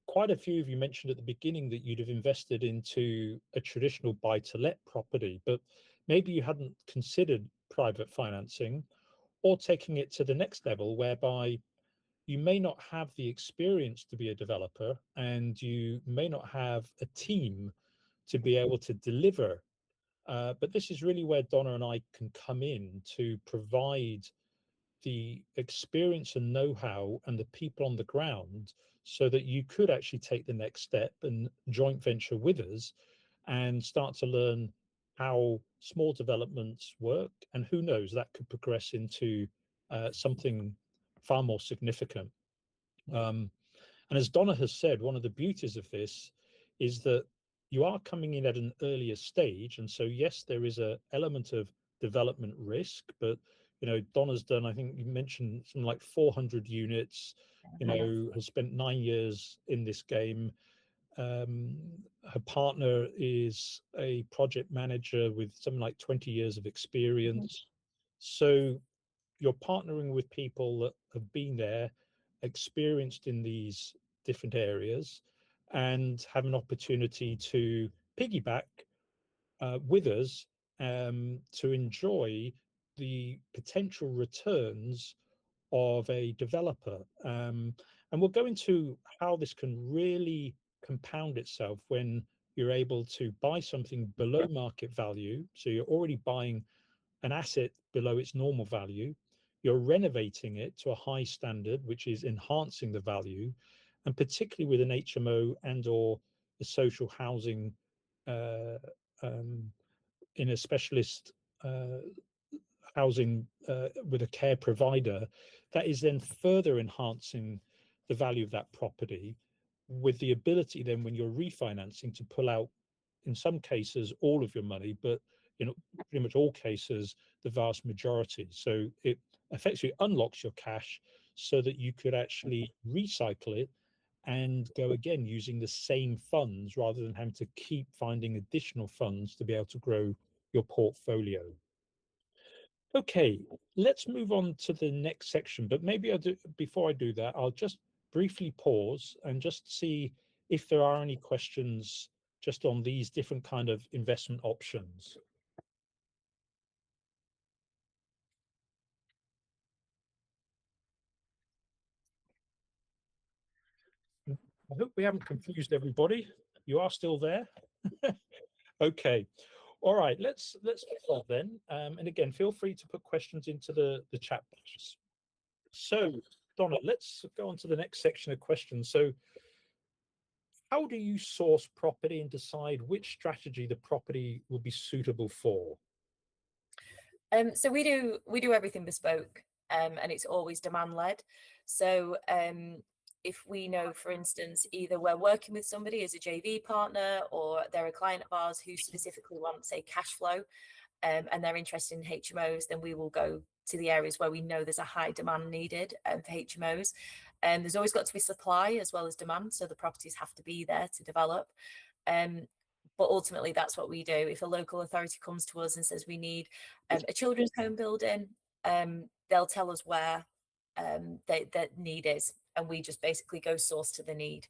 quite a few of you mentioned at the beginning that you'd have invested into a traditional buy-to-let property, but maybe you hadn't considered private financing or taking it to the next level whereby you may not have the experience to be a developer and you may not have a team to be able to deliver. But this is really where Donna and I can come in to provide the experience and know-how and the people on the ground so that you could actually take the next step and joint venture with us and start to learn how small developments work, and who knows, that could progress into something far more significant. And as Donna has said, one of the beauties of this is that you are coming in at an earlier stage. And so, yes, there is an element of development risk, but Donna's done, I think you mentioned something like 400 units, has spent 9 years in this game. Her partner is a project manager with something like 20 years of experience. So you're partnering with people that have been there, experienced in these different areas, and have an opportunity to piggyback with us to enjoy the potential returns of a developer. And we'll go into how this can really compound itself when you're able to buy something below market value. So you're already buying an asset below its normal value. You're renovating it to a high standard, which is enhancing the value, and particularly with an HMO and or a social housing uh, um, in a specialist housing with a care provider, that is then further enhancing the value of that property with the ability then when you're refinancing to pull out, in some cases, all of your money, but in pretty much all cases, the vast majority. So it effectively unlocks your cash so that you could actually recycle it and go again using the same funds rather than having to keep finding additional funds to be able to grow your portfolio. Okay, let's move on to the next section, but maybe before I do that, I'll just briefly pause and just see if there are any questions just on these different kind of investment options. I hope we haven't confused everybody. You are still there? Okay. All right, let's start then. And again, feel free to put questions into the chat box. So, Donna, let's go on to the next section of questions. So, how do you source property and decide which strategy the property will be suitable for? So we do everything bespoke, and it's always demand led. So if we know, for instance, either we're working with somebody as a JV partner or they're a client of ours who specifically wants, say, cash flow, and they're interested in HMOs, then we will go to the areas where we know there's a high demand needed for HMOs. And there's always got to be supply as well as demand, so the properties have to be there to develop. But ultimately, that's what we do. If a local authority comes to us and says we need a children's home building, they'll tell us where that need is, and we just basically go source to the need.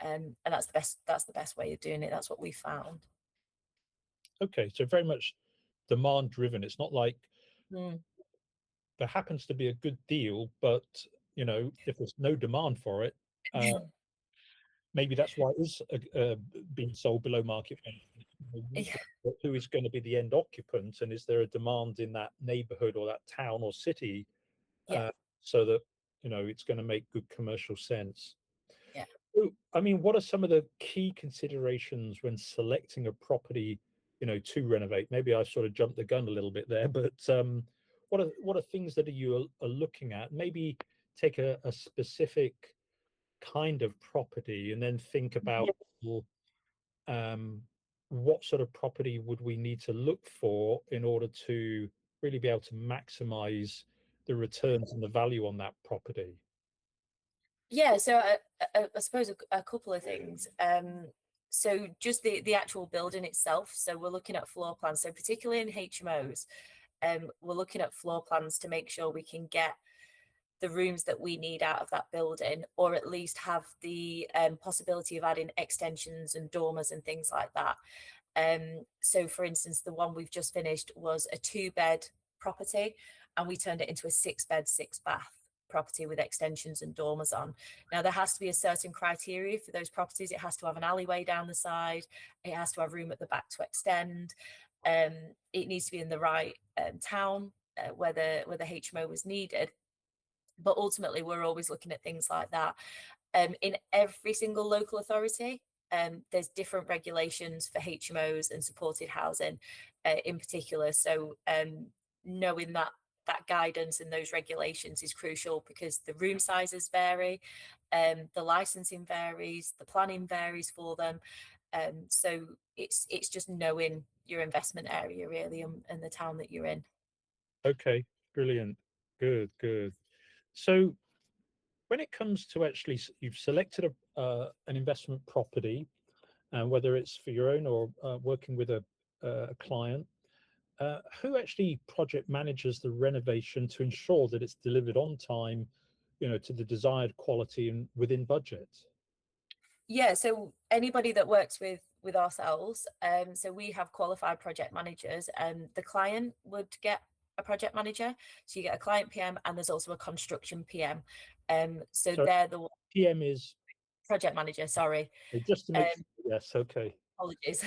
And that's the best way of doing it. That's what we found. Okay, so very much demand driven. It's not like Mm. there happens to be a good deal, but if there's no demand for it, maybe that's why it is being sold below market value. Yeah. Who is going to be the end occupant, and is there a demand in that neighborhood or that town or city, Yeah. so that it's going to make good commercial sense. Yeah. So, I mean, what are some of the key considerations when selecting a property, to renovate? Maybe I sort of jumped the gun a little bit there, but what are things that you are looking at? Maybe take a specific kind of property and then think about, well, what sort of property would we need to look for in order to really be able to maximize the returns and the value on that property? Yeah, so I suppose a couple of things. So just the actual building itself. So we're looking at floor plans. So particularly in HMOs, we're looking at floor plans to make sure we can get the rooms that we need out of that building, or at least have the possibility of adding extensions and dormers and things like that. So for instance, the one we've just finished was a 2-bed property, and we turned it into a 6-bed, 6-bath property with extensions and dormers on. Now, there has to be a certain criteria for those properties. It has to have an alleyway down the side. It has to have room at the back to extend. It needs to be in the right town where the HMO was needed. But ultimately, we're always looking at things like that. In every single local authority, there's different regulations for HMOs and supported housing in particular. So knowing that guidance and those regulations is crucial, because the room sizes vary, the licensing varies, the planning varies for them. So it's just knowing your investment area really, and the town that you're in. Okay, brilliant. Good, good. So when it comes to actually, you've selected an investment property, and whether it's for your own or working with a client, who actually project manages the renovation to ensure that it's delivered on time, to the desired quality and within budget? Yeah, so anybody that works with with ourselves. So we have qualified project managers, and the client would get a project manager. So you get a client PM, and there's also a construction PM. So So they're the PM is project manager. Sorry, just to um, make sure. Yes, okay. apologies.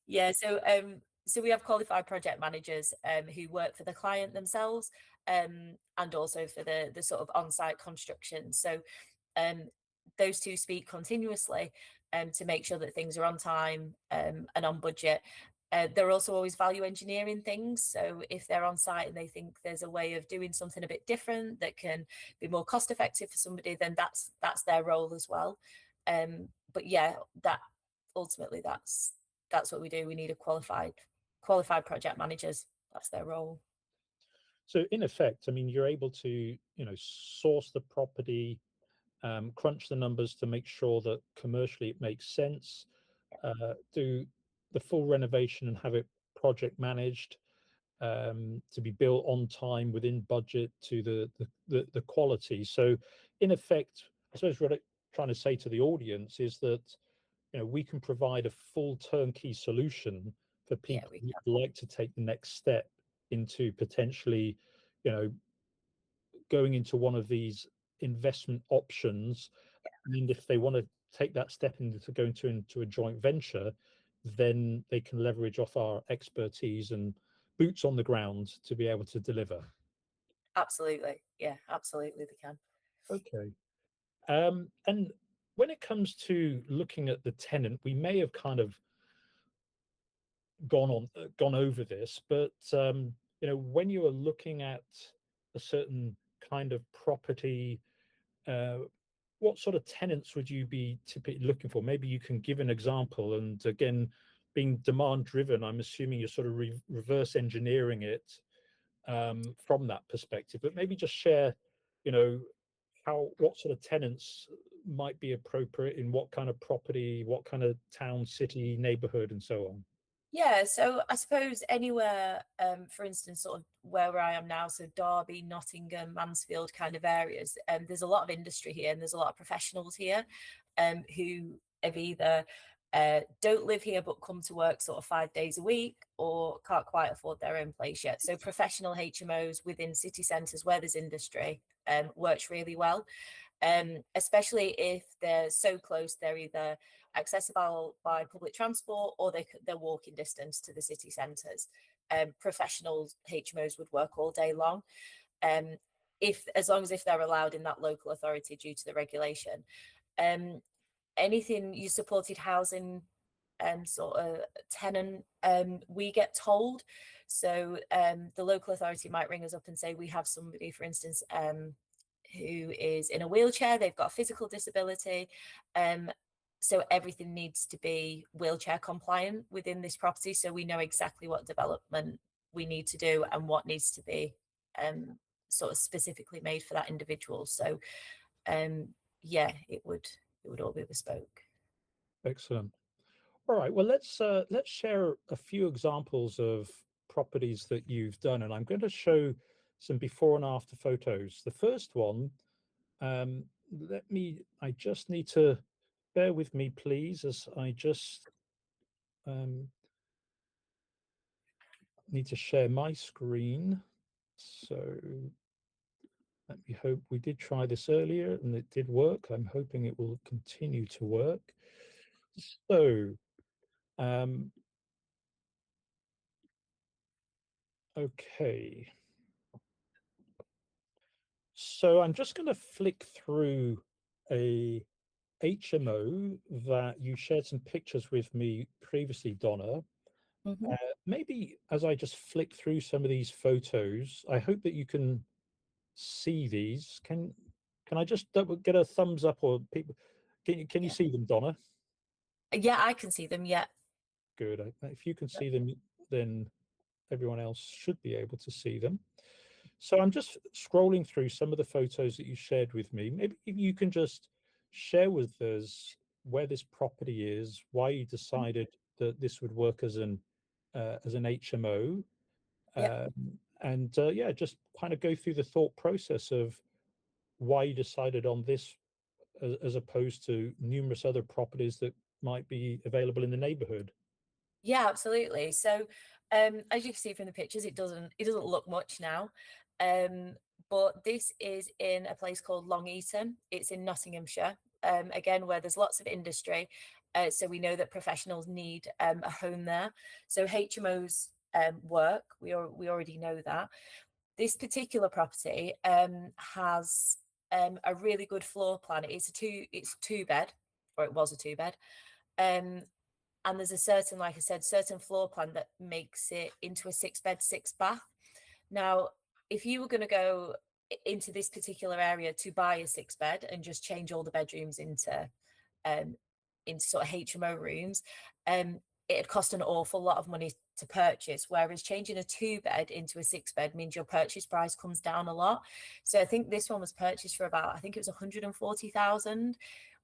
Yeah, so we have qualified project managers who work for the client themselves, and also for the sort of on-site construction. So um, those two speak continuously to make sure that things are on time and on budget. They're also always value engineering things. So if they're on site and they think there's a way of doing something a bit different that can be more cost effective for somebody, then that's their role as well. But yeah, that ultimately that's what we do. We need a qualified project managers. That's their role. So in effect, I mean, you're able to, source the property, crunch the numbers to make sure that commercially it makes sense, do the full renovation and have it project managed, to be built on time within budget to the quality. So in effect, I suppose what I'm trying to say to the audience is that we can provide a full turnkey solution for Yeah, people we who can. would like to take the next step into potentially, you know, going into one of these investment options. And if they want to take that step into going into a joint venture, then they can leverage off our expertise and boots on the ground to be able to deliver. Absolutely. Yeah, absolutely they can. Okay. And when it comes to looking at the tenant, we may have kind of gone over this, but when you are looking at a certain kind of property, uh, what sort of tenants would you be typically looking for? Maybe you can give an example. And again, being demand driven, I'm assuming you're sort of reverse engineering it from that perspective. But maybe just share, you know, what sort of tenants might be appropriate in what kind of property, what kind of town, city, neighborhood, and so on. Yeah, so I suppose anywhere, for instance, sort of where I am now, so Derby, Nottingham, Mansfield kind of areas, there's a lot of industry here and there's a lot of professionals here who have either don't live here but come to work sort of 5 days a week or can't quite afford their own place yet. So professional HMOs within city centres where there's industry works really well. Especially if they're so close, they're either accessible by public transport or they're walking distance to the city centres. Professional HMOs would work all day long, if as long as if they're allowed in that local authority due to the regulation. Anything you supported housing sort of tenant, we get told. So the local authority might ring us up and say we have somebody, for instance, who is in a wheelchair, they've got a physical disability. So everything needs to be wheelchair compliant within this property. So we know exactly what development we need to do and what needs to be sort of specifically made for that individual. So yeah, it would all be bespoke. Excellent. All right. Well, let's share a few examples of properties that you've done, and I'm going to show some before and after photos. The first one, I just need to bear with me, please, as I just um, need to share my screen. So let me hope we did try this earlier and it did work. I'm hoping it will continue to work. So, okay. So I'm just going to flick through a HMO that you shared some pictures with me previously, Donna. Mm-hmm. Maybe as I just flick through some of these photos, I hope that you can see these. Can I just get a thumbs up, or people? Can you Yeah. see them, Donna? Yeah, I can see them. Yeah. Good. If you can see them, then everyone else should be able to see them. So I'm just scrolling through some of the photos that you shared with me. Maybe if you can just share with us where this property is, why you decided that this would work as an HMO, Yeah. and yeah, just kind of go through the thought process of why you decided on this as opposed to numerous other properties that might be available in the neighborhood? Yeah, absolutely. So, as you can see from the pictures, it doesn't look much now. Um, but this is in a place called Long Eaton. It's in Nottinghamshire. Again, where there's lots of industry. So we know that professionals need a home there. So HMOs work. We already know that. This particular property has a really good floor plan. It's a two bed, or it was a two bed. Um, and there's a certain, like I said, certain floor plan that makes it into a six bed, six bath. Now, if you were going to go into this particular area to buy a six bed and just change all the bedrooms um, into sort of HMO rooms, it'd cost an awful lot of money to purchase. Whereas changing a two bed into a six bed means your purchase price comes down a lot. So I think this one was purchased for about, I think it was 140,000.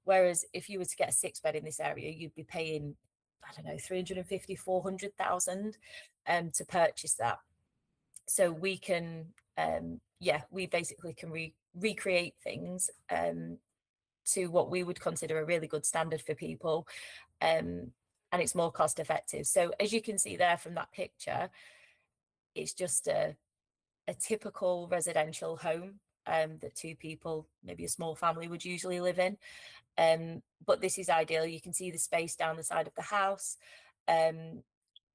Whereas if you were to get a six bed in this area, you'd be paying, I don't know, 350, 400,000 to purchase that. So we can, yeah, we basically can recreate things to what we would consider a really good standard for people. And it's more cost effective. So as you can see there from that picture, it's just a typical residential home that two people, maybe a small family, would usually live in. But this is ideal. You can see the space down the side of the house.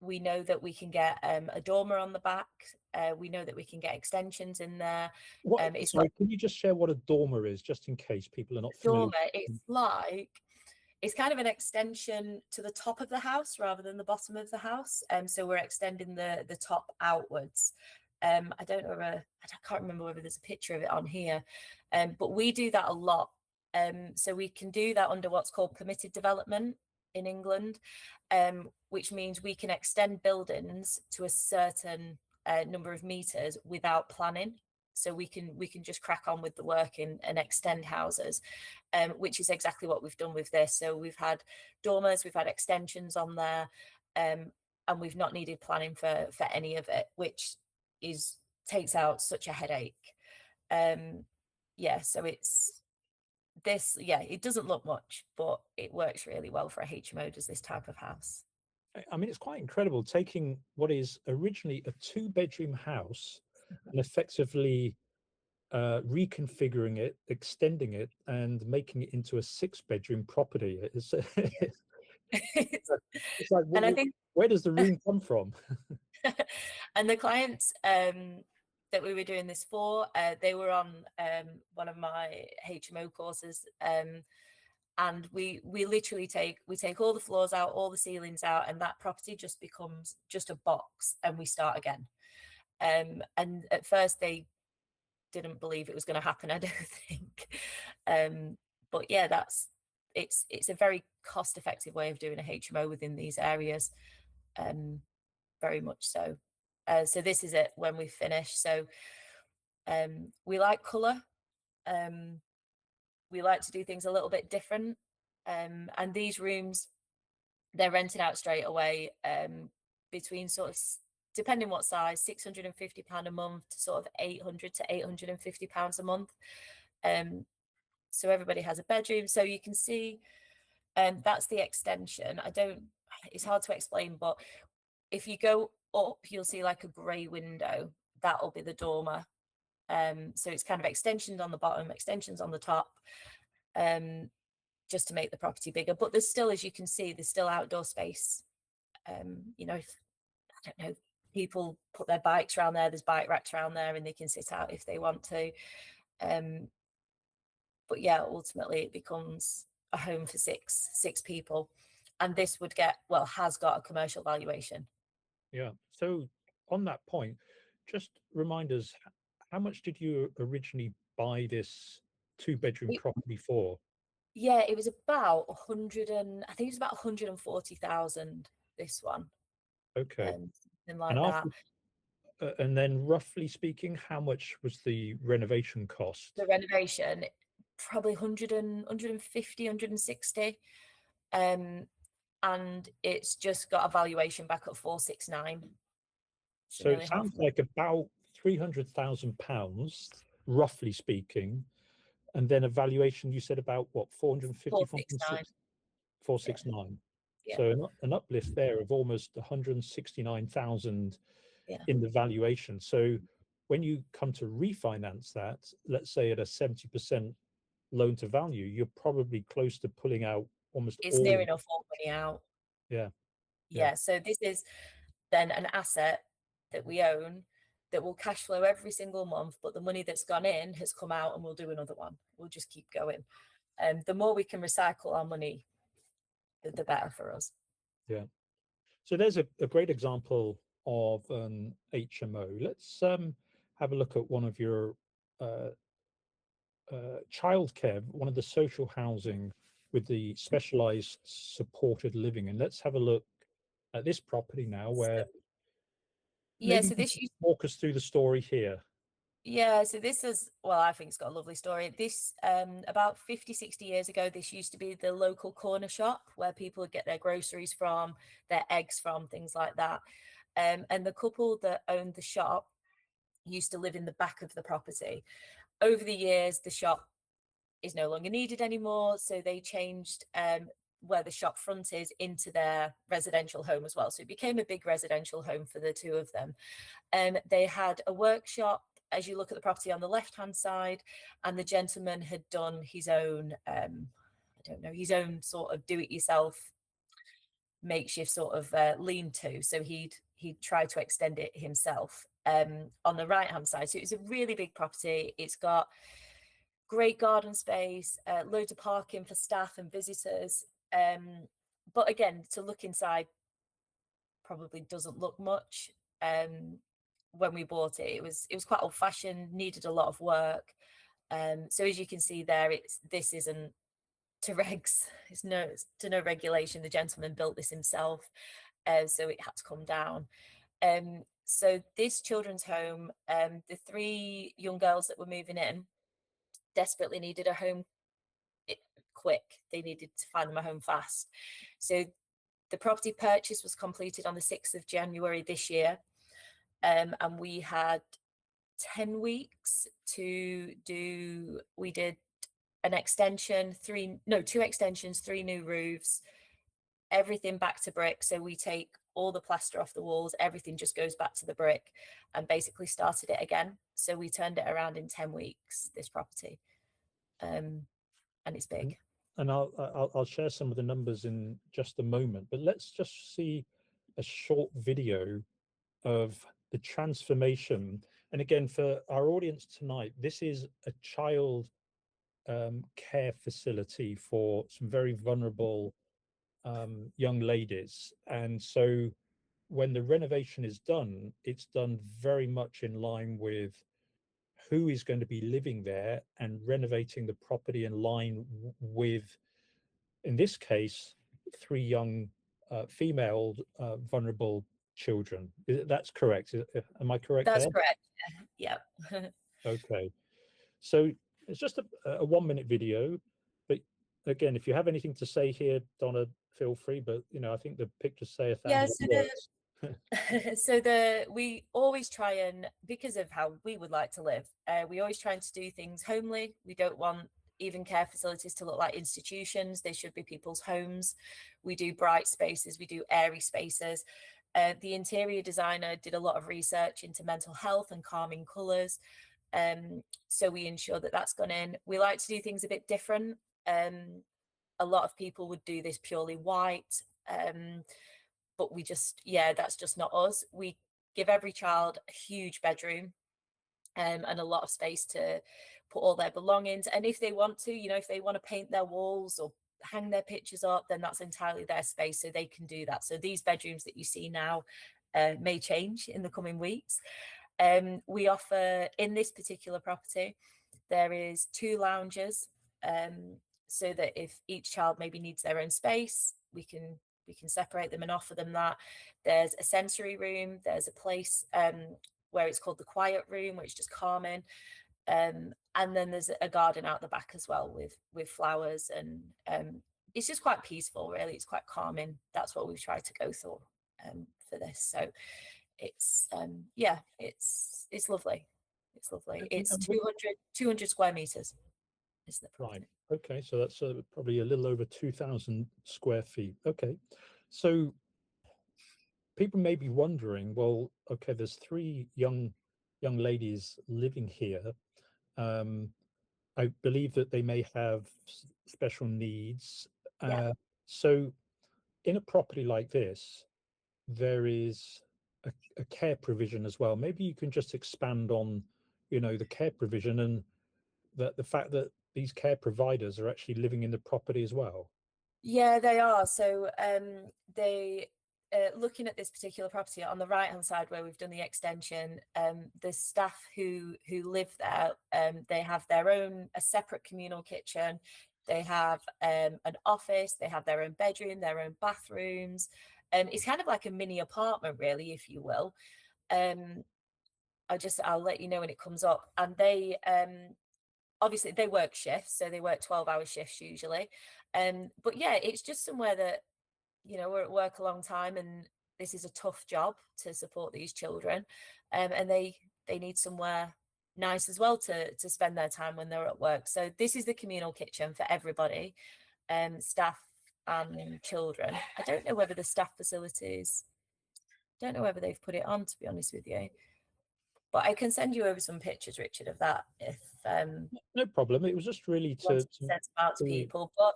We know that we can get a dormer on the back. We know that we can get extensions in there. What? It's got Sorry, can you just share what a dormer is, just in case people are not a familiar? dormer. It's kind of an extension to the top of the house rather than the bottom of the house. So we're extending the top outwards. I don't know, I can't remember whether there's a picture of it on here, but we do that a lot. So we can do that under what's called permitted development in England, which means we can extend buildings to a certain number of meters without planning. So we can just crack on with the work and extend houses, which is exactly what we've done with this. So we've had dormers, we've had extensions on there, and we've not needed planning for any of it, which is takes out such a headache. Yeah, so it's this, yeah, it doesn't look much, but it works really well for a HMO, does this type of house. I mean, it's quite incredible taking what is originally a two-bedroom house and effectively reconfiguring it, extending it, and making it into a six-bedroom property. It's, it's like, And I think where does the room come from? and the clients that we were doing this for, they were on one of my HMO courses, and we literally take all the floors out, all the ceilings out, and that property just becomes just a box, and we start again. And at first they didn't believe it was going to happen, I don't think. But yeah, it's a very cost effective way of doing a HMO within these areas. Very much so. So this is it when we finish. So we like colour. We like to do things a little bit different. And these rooms, they're rented out straight away, between sort of, depending what size, £650 a month to sort of 800 to £850 a month. So everybody has a bedroom. So you can see, that's the extension. It's hard to explain, but if you go up, you'll see like a grey window. That'll be the dormer. So it's kind of extensions on the bottom, extensions on the top, just to make the property bigger. But there's still, as you can see, there's still outdoor space. If, I don't know, people put their bikes around there, there's bike racks around there, and they can sit out if they want to. But yeah, ultimately it becomes a home for six people. And this has got a commercial valuation. Yeah. So on that point, just remind us, how much did you originally buy this two-bedroom It, property for? yeah, it was about 100 and I think it was about 140,000, this one, Okay. something And like that. after, and then roughly speaking, how much was the renovation cost? The renovation, probably 100 and 150, 160. And it's just got a valuation back at 469. So So it nearly half sounds of like about £300,000, roughly speaking, and then a valuation, you said about what, 450, 469. 460? Yeah, 469. yeah, So an uplift there of almost 169,000 yeah. in the valuation. So when you come to refinance that, let's say at a 70% loan to value, you're probably close to pulling out almost It's all near of enough all money out. it. Yeah, yeah, Yeah. So this is then an asset that we own that will cash flow every single month, but the money that's gone in has come out and we'll do another one. We'll just keep going. The more we can recycle our money, the better for us. yeah. So there's a great example of an HMO. Let's have a look at one of your uh, childcare, one of the social housing with the specialized supported living. And let's have a look at this property now, So, where yeah, maybe so you this could used walk us through the story here. yeah, so this is, well, I think it's got a lovely story. This about 50, 60 years ago, this used to be the local corner shop where people would get their groceries from, their eggs from, things like that. And the couple that owned the shop used to live in the back of the property. Over the years, the shop is no longer needed anymore, so they changed where the shop front is into their residential home as well. So it became a big residential home for the two of them. They had a workshop as you look at the property on the left hand side, and the gentleman had done his own I don't know, his own sort of do it yourself makeshift sort of lean to. So he'd try to extend it himself on the right hand side. So it's a really big property. It's got great garden space, loads of parking for staff and visitors. But again, to look inside probably doesn't look much. When we bought it, it was quite old fashioned, needed a lot of work. So as you can see there, this isn't to regs, it's to no regulation. The gentleman built this himself, so it had to come down. So this children's home, the three young girls that were moving in desperately needed a home quick. They needed to find them a home fast. So the property purchase was completed on the 6th of January this year. And we had 10 weeks to do, we did an extension, two extensions, three new roofs, everything back to brick. So we take all the plaster off the walls, everything just goes back to the brick, and basically started it again. So we turned it around in 10 weeks, this property. And it's big. And, and I'll share some of the numbers in just a moment, but let's just see a short video of the transformation. And again, for our audience tonight, this is a child care facility for some very vulnerable young ladies. And so when the renovation is done, it's done very much in line with who is going to be living there and renovating the property in line with, in this case, three young female vulnerable children. That's correct. Am I correct That's there? correct. Yeah. Okay. So it's just a 1 minute video, but again, if you have anything to say here, Donna, feel free. But I think the pictures say a Yeah. thousand words. We always try, and because of how we would like to live, we always trying to do things homely. We don't want even care facilities to look like institutions. They should be people's homes. We do bright spaces, we do airy spaces. The interior designer did a lot of research into mental health and calming colours. So we ensure that that's gone in. We like to do things a bit different. A lot of people would do this purely white. But that's just not us. We give every child a huge bedroom, and a lot of space to put all their belongings. And if they want to, if they want to paint their walls or hang their pictures up, then that's entirely their space, so they can do that. So these bedrooms that you see now may change in the coming weeks. We offer, in this particular property, there is two lounges, so that if each child maybe needs their own space, we can separate them and offer them that. There's a sensory room, there's a place where it's called the quiet room, which is just calming. And then there's a garden out the back as well with flowers, and it's just quite peaceful, really. It's quite calming. That's what we've tried to go for this. So it's it's lovely. It's lovely. And, It's and 200 square meters. is the Right. property. Okay. So that's probably a little over 2,000 square feet. Okay. So people may be wondering, well, okay, there's three young ladies living here. Um, I believe that they may have special needs. Yeah. Uh, so in a property like this, there is a care provision as well. Maybe you can just expand on, the care provision and the fact that these care providers are actually living in the property as well. Yeah, they are. So they looking at this particular property on the right hand side where we've done the extension, the staff who live there, they have their own a separate communal kitchen. They have an office. They have their own bedroom, their own bathrooms. It's kind of like a mini apartment, really, if you will. Um, I'll let you know when it comes up. And they obviously they work shifts, so they work 12-hour shifts usually. But yeah, it's just somewhere that, we're at work a long time, and this is a tough job to support these children. And they need somewhere nice as well to spend their time when they're at work. So this is the communal kitchen for everybody, staff and children. I don't know whether the staff facilities, don't know whether they've put it on, to be honest with you. But I can send you over some pictures, Richard, of that if No problem. It was just really want to, to send them out to to people. But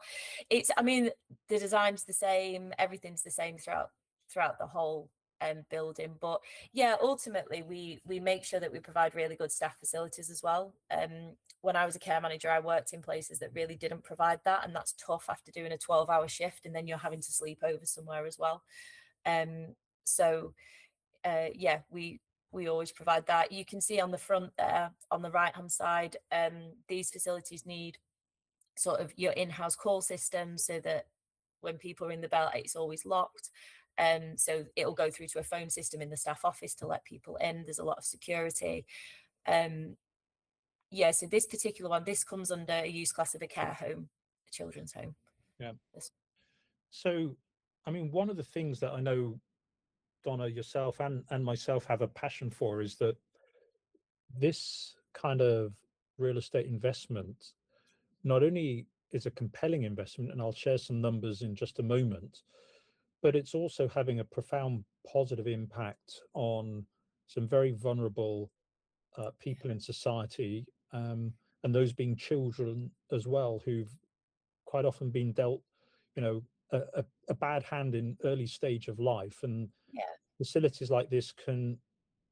it's, I mean, the design's the same, everything's the same throughout the whole building. But yeah, ultimately we make sure that we provide really good staff facilities as well. When I was a care manager, I worked in places that really didn't provide that, and that's tough after doing a 12-hour shift, and then you're having to sleep over somewhere as well. So yeah, we always provide that. You can see on the front there, on the right hand side, these facilities need sort of your in-house call system, so that when people ring the bell, it's always locked. So it'll go through to a phone system in the staff office to let people in. There's a lot of security. Yeah, so this particular one, this comes under a use class of a care home, a children's home. yeah. This- So, I mean, one of the things that I know Donna, yourself and myself have a passion for is that this kind of real estate investment not only is a compelling investment, and I'll share some numbers in just a moment, but it's also having a profound positive impact on some very vulnerable people in society, and those being children as well, who've quite often been dealt, you know, a bad hand in early stage of life. And yeah. facilities like this can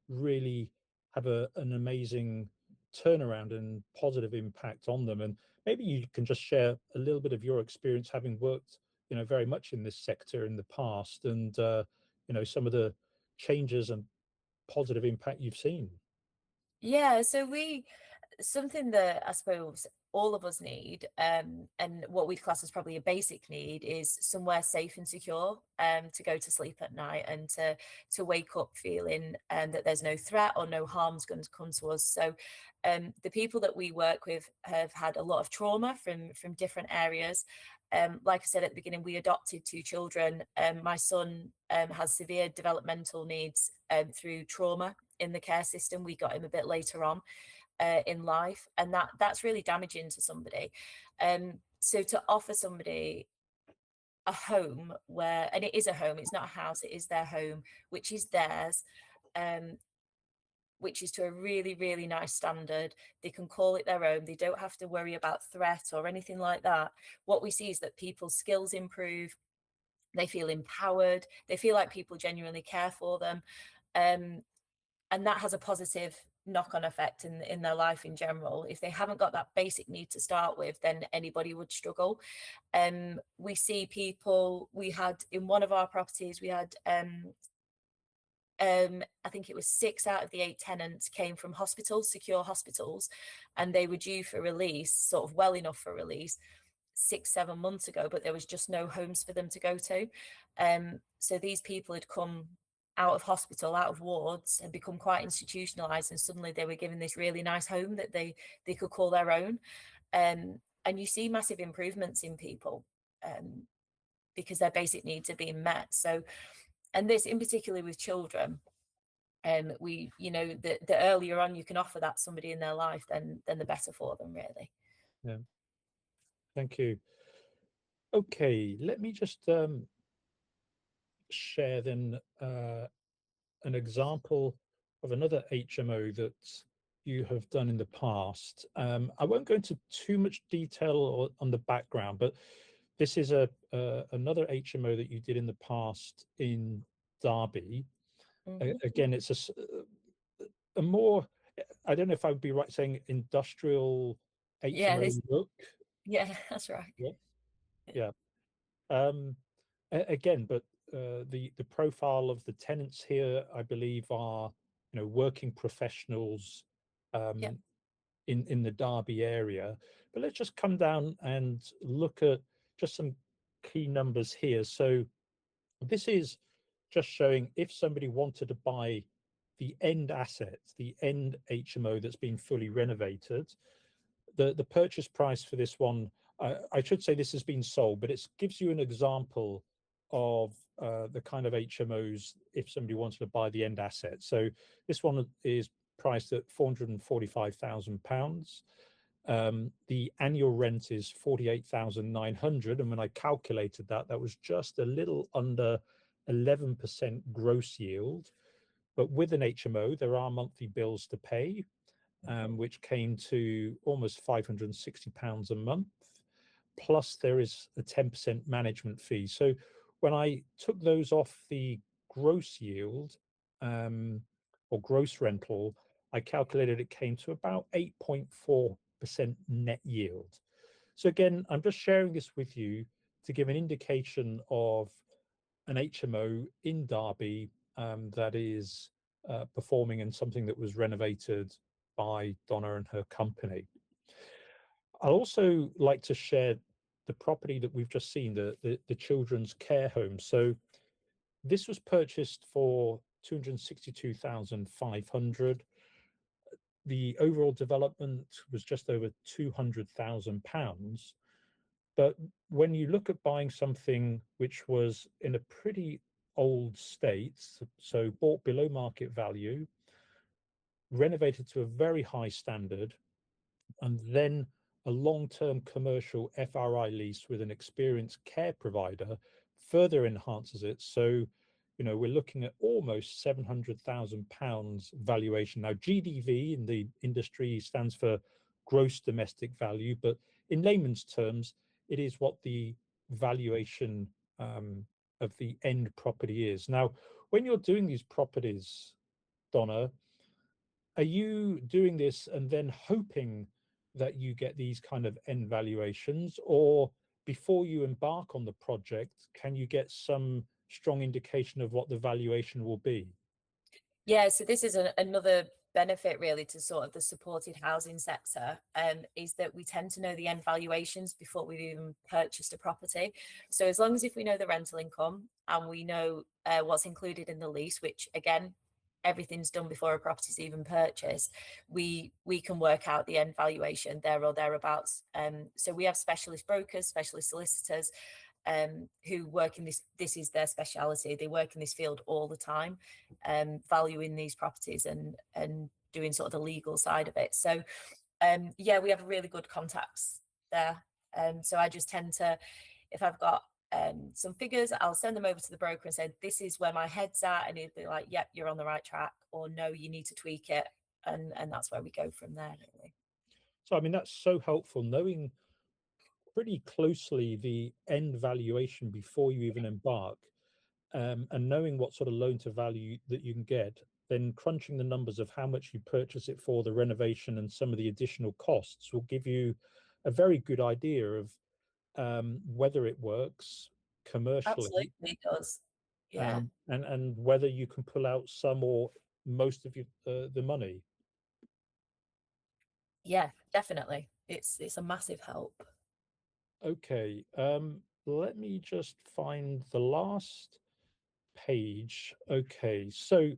really have an amazing turnaround and positive impact on them. And maybe you can just share a little bit of your experience, having worked, very much in this sector in the past, and some of the changes and positive impact you've seen. Yeah, so something that I suppose all of us need, and what we'd class as probably a basic need, is somewhere safe and secure to go to sleep at night, and to wake up feeling that there's no threat or no harm's going to come to us. So the people that we work with have had a lot of trauma from different areas. Like I said at the beginning, we adopted two children. My son has severe developmental needs through trauma in the care system. We got him a bit later on in life, and that's really damaging to somebody. So to offer somebody a home where, and it is a home, it's not a house, it is their home, which is theirs, um, which is to a really, really nice standard. They can call it their own. They don't have to worry about threat or anything like that. What we see is that people's skills improve. They feel empowered. They feel like people genuinely care for them. And that has a positive knock-on effect in their life in general. If they haven't got that basic need to start with, then anybody would struggle. We see people, we had in one of our properties, we had I think it was 6 out of the 8 tenants came from hospitals, secure hospitals, and they were due for release, sort of well enough for release, 6-7 months ago, but there was just no homes for them to go to. So these people had come out of hospital, out of wards, and become quite institutionalized, and suddenly they were given this really nice home that they could call their own. And you see massive improvements in people, because their basic needs are being met. So, and this in particular with children, we, the earlier on you can offer that somebody in their life, then the better for them, really. Yeah. Thank you. Okay, let me just share then an example of another HMO that you have done in the past. I won't go into too much detail on the background, but this is another HMO that you did in the past in Derby. Hmm. Again, it's a more, I don't know if I would be right saying industrial Yeah, HMO this, look. yeah, that's right. Yeah, yeah. Um, again, but the profile of the tenants here, I believe, are working professionals Yeah, um, in the Derby area. But let's just come down and look at just some key numbers here. So this is just showing if somebody wanted to buy the end asset, the end HMO that's been fully renovated, the purchase price for this one, I should say this has been sold, but it gives you an example of the kind of HMOs if somebody wanted to buy the end asset. So this one is priced at £445,000. The annual rent is 48,900, and when I calculated that, that was just a little under 11% gross yield. But with an HMO, there are monthly bills to pay, which came to almost £560 a month. Plus, there is a 10% management fee. So when I took those off the gross yield um, or gross rental, I calculated it came to about 8.4% net yield. So again, I'm just sharing this with you to give an indication of an HMO in Derby that is performing and something that was renovated by Donna and her company. I'd also like to share the property that we've just seen, the children's care home. So this was purchased for 262,500. The overall development was just over £200,000. But when you look at buying something which was in a pretty old state, so bought below market value, renovated to a very high standard, and then a long-term commercial FRI lease with an experienced care provider further enhances it. So, we're looking at almost £700,000 valuation. Now, GDV in the industry stands for gross domestic value, but in layman's terms, it is what the valuation of the end property is. Now, when you're doing these properties, Donna, are you doing this and then hoping that you get these kind of end valuations, or before you embark on the project, can you get some strong indication of what the valuation will be? yeah. So this is another benefit really to sort of the supported housing sector, is that we tend to know the end valuations before we've even purchased a property. So as long as if we know the rental income and we know what's included in the lease, which again, everything's done before a property's even purchased, we can work out the end valuation there or thereabouts. So we have specialist brokers, specialist solicitors, who work in this is their speciality. They work in this field all the time, valuing these properties and doing sort of the legal side of it. So yeah, we have really good contacts there. So I just tend to, if I've got some figures, I'll send them over to the broker and say, this is where my head's at. And he'd be like, yep, you're on the right track, or no, you need to tweak it. And that's where we go from there, really. So, I mean, that's so helpful knowing pretty closely the end valuation before you even embark, and knowing what sort of loan to value that you can get, then crunching the numbers of how much you purchase it for, the renovation, and some of the additional costs will give you a very good idea of whether it works commercially, Absolutely, it does. Yeah. and whether you can pull out some or most of the money. Yeah, definitely. It's a massive help. Okay, let me just find the last page. Okay, so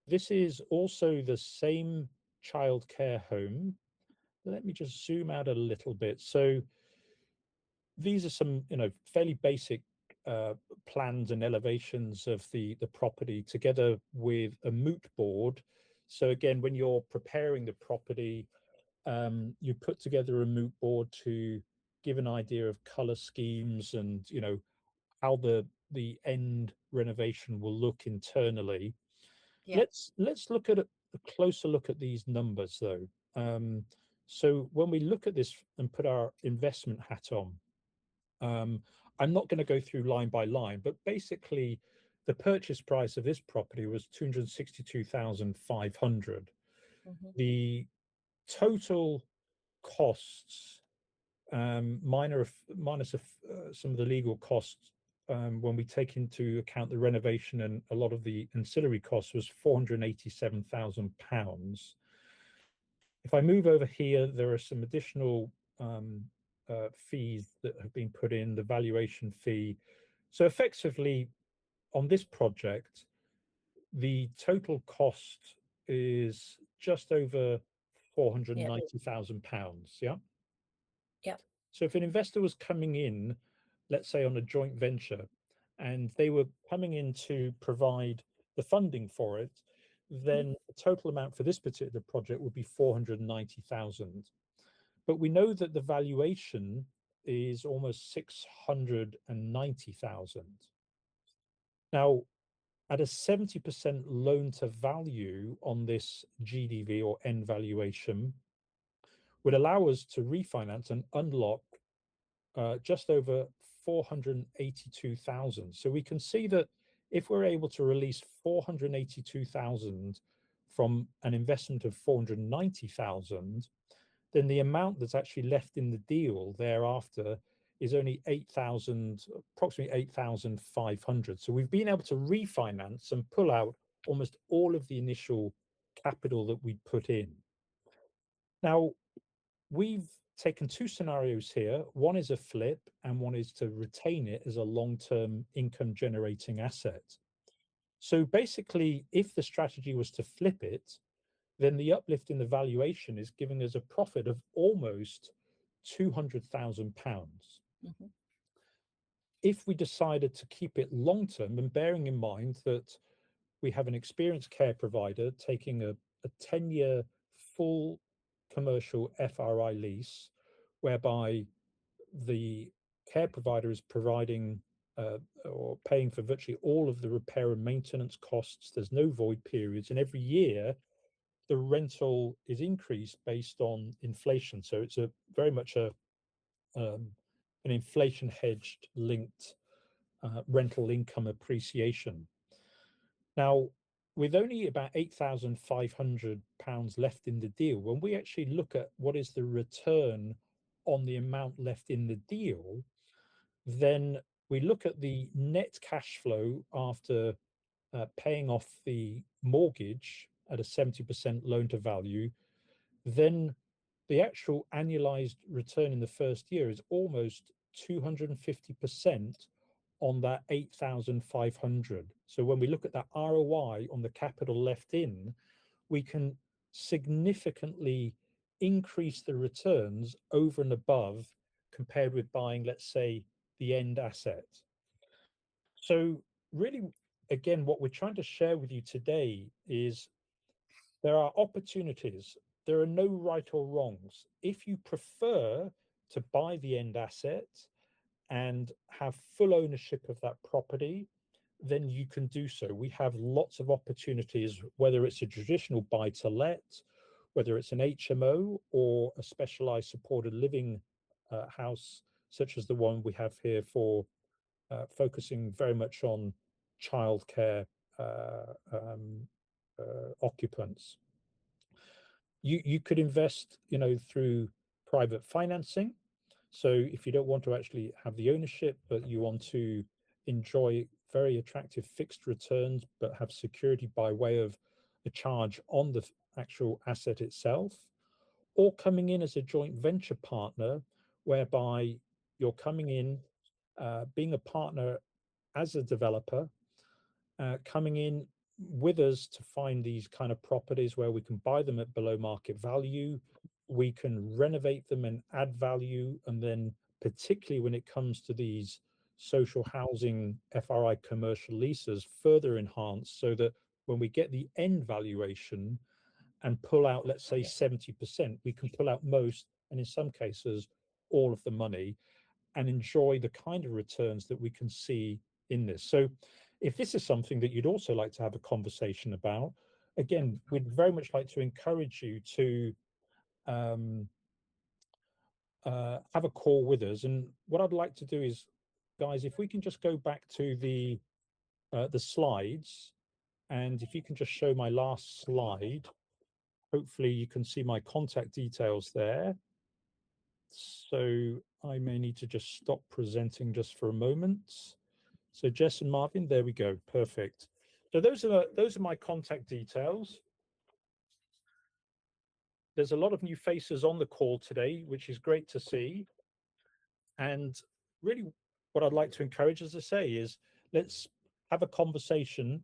this is also the same childcare home. Let me just zoom out a little bit. So these are some, fairly basic uh, plans and elevations of the property together with a moot board. So again, when you're preparing the property, you put together a moot board to give an idea of color schemes and how the end renovation will look internally. Yeah. Let's look at a closer look at these numbers though. So when we look at this and put our investment hat on, um, I'm not going to go through line by line, but basically the purchase price of this property was 262,500. Hmm. The total costs, minus some of the legal costs, when we take into account the renovation and a lot of the ancillary costs, was £487,000. If I move over here, there are some additional fees that have been put in, the valuation fee. So effectively, on this project, the total cost is just over Yeah. £490,000. Yeah. Yeah. So if an investor was coming in, let's say on a joint venture, and they were coming in to provide the funding for it, Mhm. then the total amount for this particular project would be 490,000. But we know that the valuation is almost 690,000. Now, at a 70% loan to value on this GDV or end valuation would allow us to refinance and unlock just over 482,000. So we can see that if we're able to release 482,000 from an investment of 490,000, then the amount that's actually left in the deal thereafter is only 8,000, approximately 8,500. So we've been able to refinance and pull out almost all of the initial capital that we put in. Now, we've taken two scenarios here. One is a flip, and one is to retain it as a long-term income generating asset. So basically, if the strategy was to flip it, then the uplift in the valuation is giving us a profit of almost £200,000. Mhm. If we decided to keep it long term, and bearing in mind that we have an experienced care provider taking a 10-year full commercial FRI lease, whereby the care provider is providing or paying for virtually all of the repair and maintenance costs. There's no void periods, and every year the rental is increased based on inflation. So it's a very much um, an inflation hedged linked rental income appreciation. Now, with only about £8,500 left in the deal, when we actually look at what is the return on the amount left in the deal, then we look at the net cash flow after paying off the mortgage at a 70% loan to value, then the actual annualized return in the first year is almost 250% on that 8,500. So when we look at that ROI on the capital left in, we can significantly increase the returns over and above compared with buying, let's say, the end asset. So really, again, what we're trying to share with you today is there are opportunities. There are no right or wrongs. If you prefer to buy the end asset and have full ownership of that property, then you can do so. We have lots of opportunities, whether it's a traditional buy to let, whether it's an HMO or a specialized supported living house, such as the one we have here for focusing very much on childcare occupants. You could invest, through private financing. So if you don't want to actually have the ownership, but you want to enjoy very attractive fixed returns, but have security by way of a charge on the actual asset itself, or coming in as a joint venture partner, whereby you're coming in, being a partner as a developer, coming in with us to find these kind of properties where we can buy them at below market value. We can renovate them and add value. And then, particularly when it comes to these social housing FRI commercial leases, further enhanced so that when we get the end valuation and pull out, let's say, 70%, we can pull out most, and in some cases, all of the money and enjoy the kind of returns that we can see in this. So if this is something that you'd also like to have a conversation about, again, we'd very much like to encourage you to um, have a call with us. And what I'd like to do is, guys, if we can just go back to the slides, and if you can just show my last slide, hopefully you can see my contact details there. So I may need to just stop presenting just for a moment. So Jess and Marvin, there we go. Perfect. So those are my contact details. There's a lot of new faces on the call today, which is great to see. And really what I'd like to encourage, as I say, is let's have a conversation,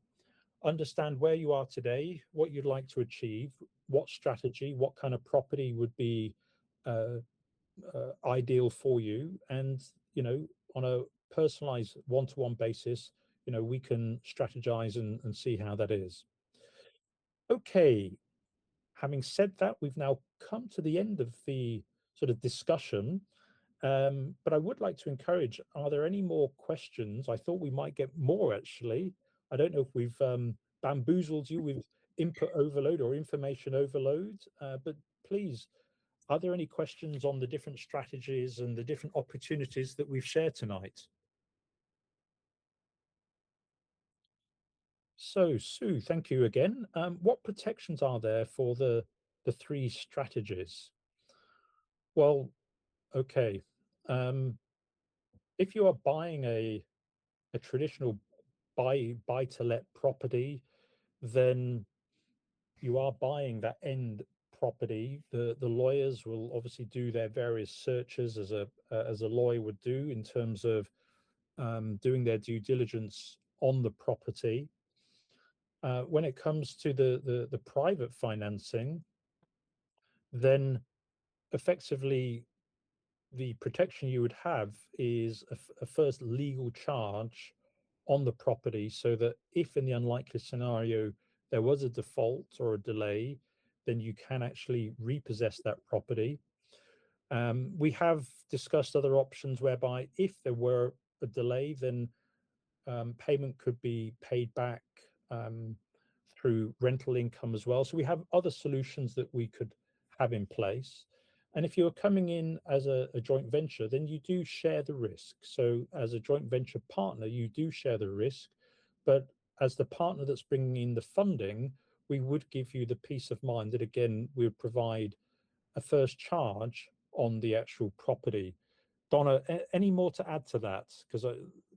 understand where you are today, what you'd like to achieve, what strategy, what kind of property would be uh, ideal for you, and on a personalized one-to-one basis, we can strategize and see how that is. Okay, having said that, we've now come to the end of the sort of discussion. But I would like to encourage, are there any more questions? I thought we might get more, actually. I don't know if we've bamboozled you with input overload or information overload, but please, are there any questions on the different strategies and the different opportunities that we've shared tonight? So, Sue, thank you again. What protections are there for the three strategies? Well, okay. If you are buying a traditional buy to let property, then you are buying that end property. The lawyers will obviously do their various searches as a lawyer would do in terms of doing their due diligence on the property. When it comes to the private financing, then effectively the protection you would have is a first legal charge on the property, so that if in the unlikely scenario there was a default or a delay, then you can actually repossess that property. We have discussed other options whereby if there were a delay, then payment could be paid back um, through rental income as well. So we have other solutions that we could have in place. And if you're coming in as a joint venture, then you do share the risk. So as a joint venture partner, you do share the risk. But as the partner that's bringing in the funding, we would give you the peace of mind that, again, we would provide a first charge on the actual property. Donna, any more to add to that? Because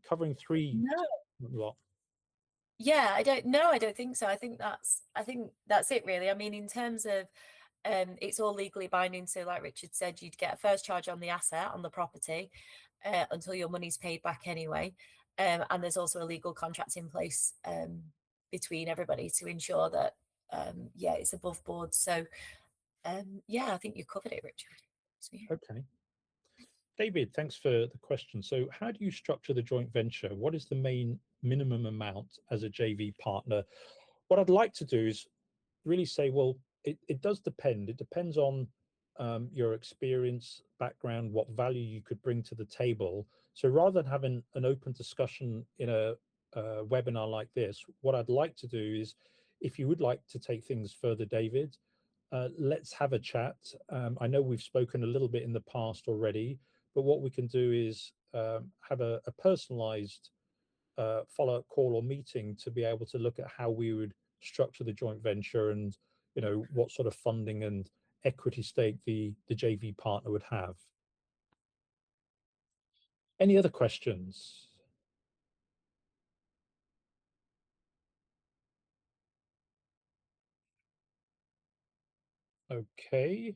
covering three. No. Well, Yeah, I don't think so. I think that's it really. I mean, in terms of it's all legally binding. So like Richard said, you'd get a first charge on the asset, on the property, until your money's paid back anyway. And there's also a legal contract in place between everybody to ensure that yeah, it's above board. So yeah, I think you covered it, Richard. So, yeah. okay. David, thanks for the question. So how do you structure the joint venture? What is the main minimum amount as a JV partner? What I'd like to do is really say, well, it does depend. It depends on your experience, background, what value you could bring to the table. So rather than having an open discussion in a webinar like this, what I'd like to do is, if you would like to take things further, David, let's have a chat. I know we've spoken a little bit in the past already, but what we can do is have a personalized follow-up call or meeting to be able to look at how we would structure the joint venture, and what sort of funding and equity stake the JV partner would have. Any other questions? Okay.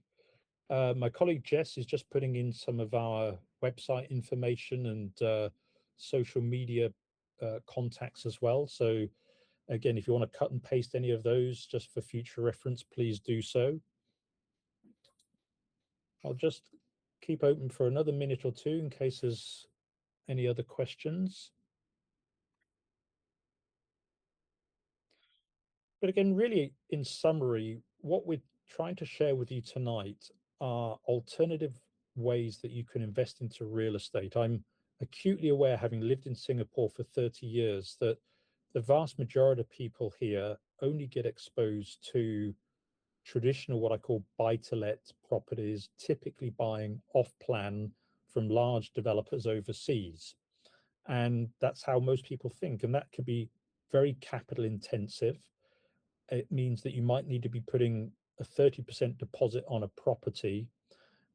My colleague Jess is just putting in some of our website information and social media contacts as well. So again, if you want to cut and paste any of those just for future reference, please do so. I'll just keep open for another minute or two in case there's any other questions. But again, really, in summary, what we're trying to share with you tonight are alternative ways that you can invest into real estate. I'm acutely aware, having lived in Singapore for 30 years, that the vast majority of people here only get exposed to traditional, what I call buy-to-let properties, typically buying off-plan from large developers overseas. And that's how most people think. And that can be very capital intensive. It means that you might need to be putting a 30% deposit on a property,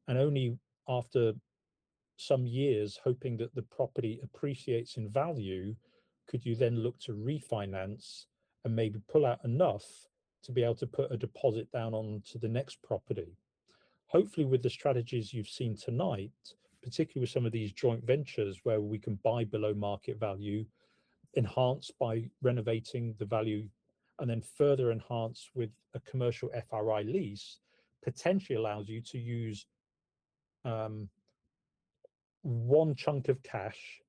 and only after some years, hoping that the property appreciates in value, could you then look to refinance and maybe pull out enough to be able to put a deposit down onto the next property. Hopefully, with the strategies you've seen tonight, particularly with some of these joint ventures where we can buy below market value, enhance by renovating the value, and then further enhance with a commercial FRI lease, potentially allows you to use one chunk of cash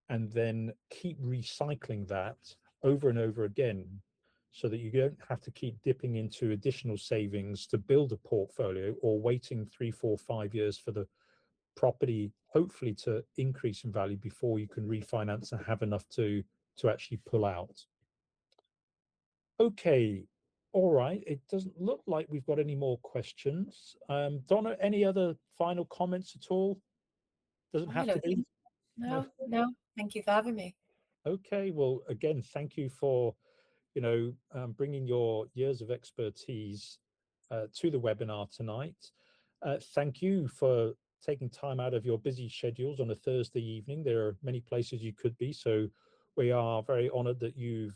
and then keep recycling that over and over again, so that you don't have to keep dipping into additional savings to build a portfolio, or waiting 3, 4, 5 years for the property hopefully to increase in value before you can refinance and have enough to actually pull out. Okay, all right, it doesn't look like we've got any more questions. Donna, any other final comments at all? Doesn't I have to don't be. think No. no. Thank you for having me. Okay, well, again, thank you for bringing your years of expertise to the webinar tonight. Thank you for taking time out of your busy schedules on a Thursday evening. There are many places you could be, so we are very honored that you've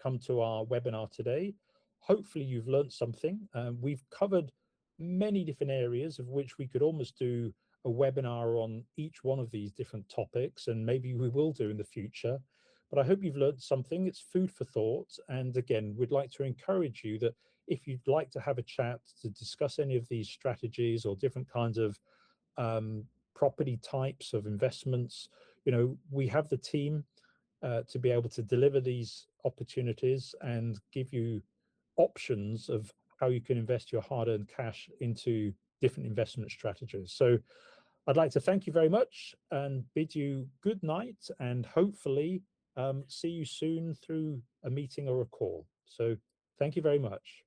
come to our webinar today. Hopefully you've learned something. We've covered many different areas, of which we could almost do a webinar on each one of these different topics, and maybe we will do in the future. But I hope you've learned something. It's food for thought. And again, we'd like to encourage you that if you'd like to have a chat to discuss any of these strategies or different kinds of property types of investments, we have the team to be able to deliver these opportunities and give you options of how you can invest your hard-earned cash into different investment strategies. So I'd like to thank you very much and bid you good night, and hopefully see you soon through a meeting or a call. So thank you very much.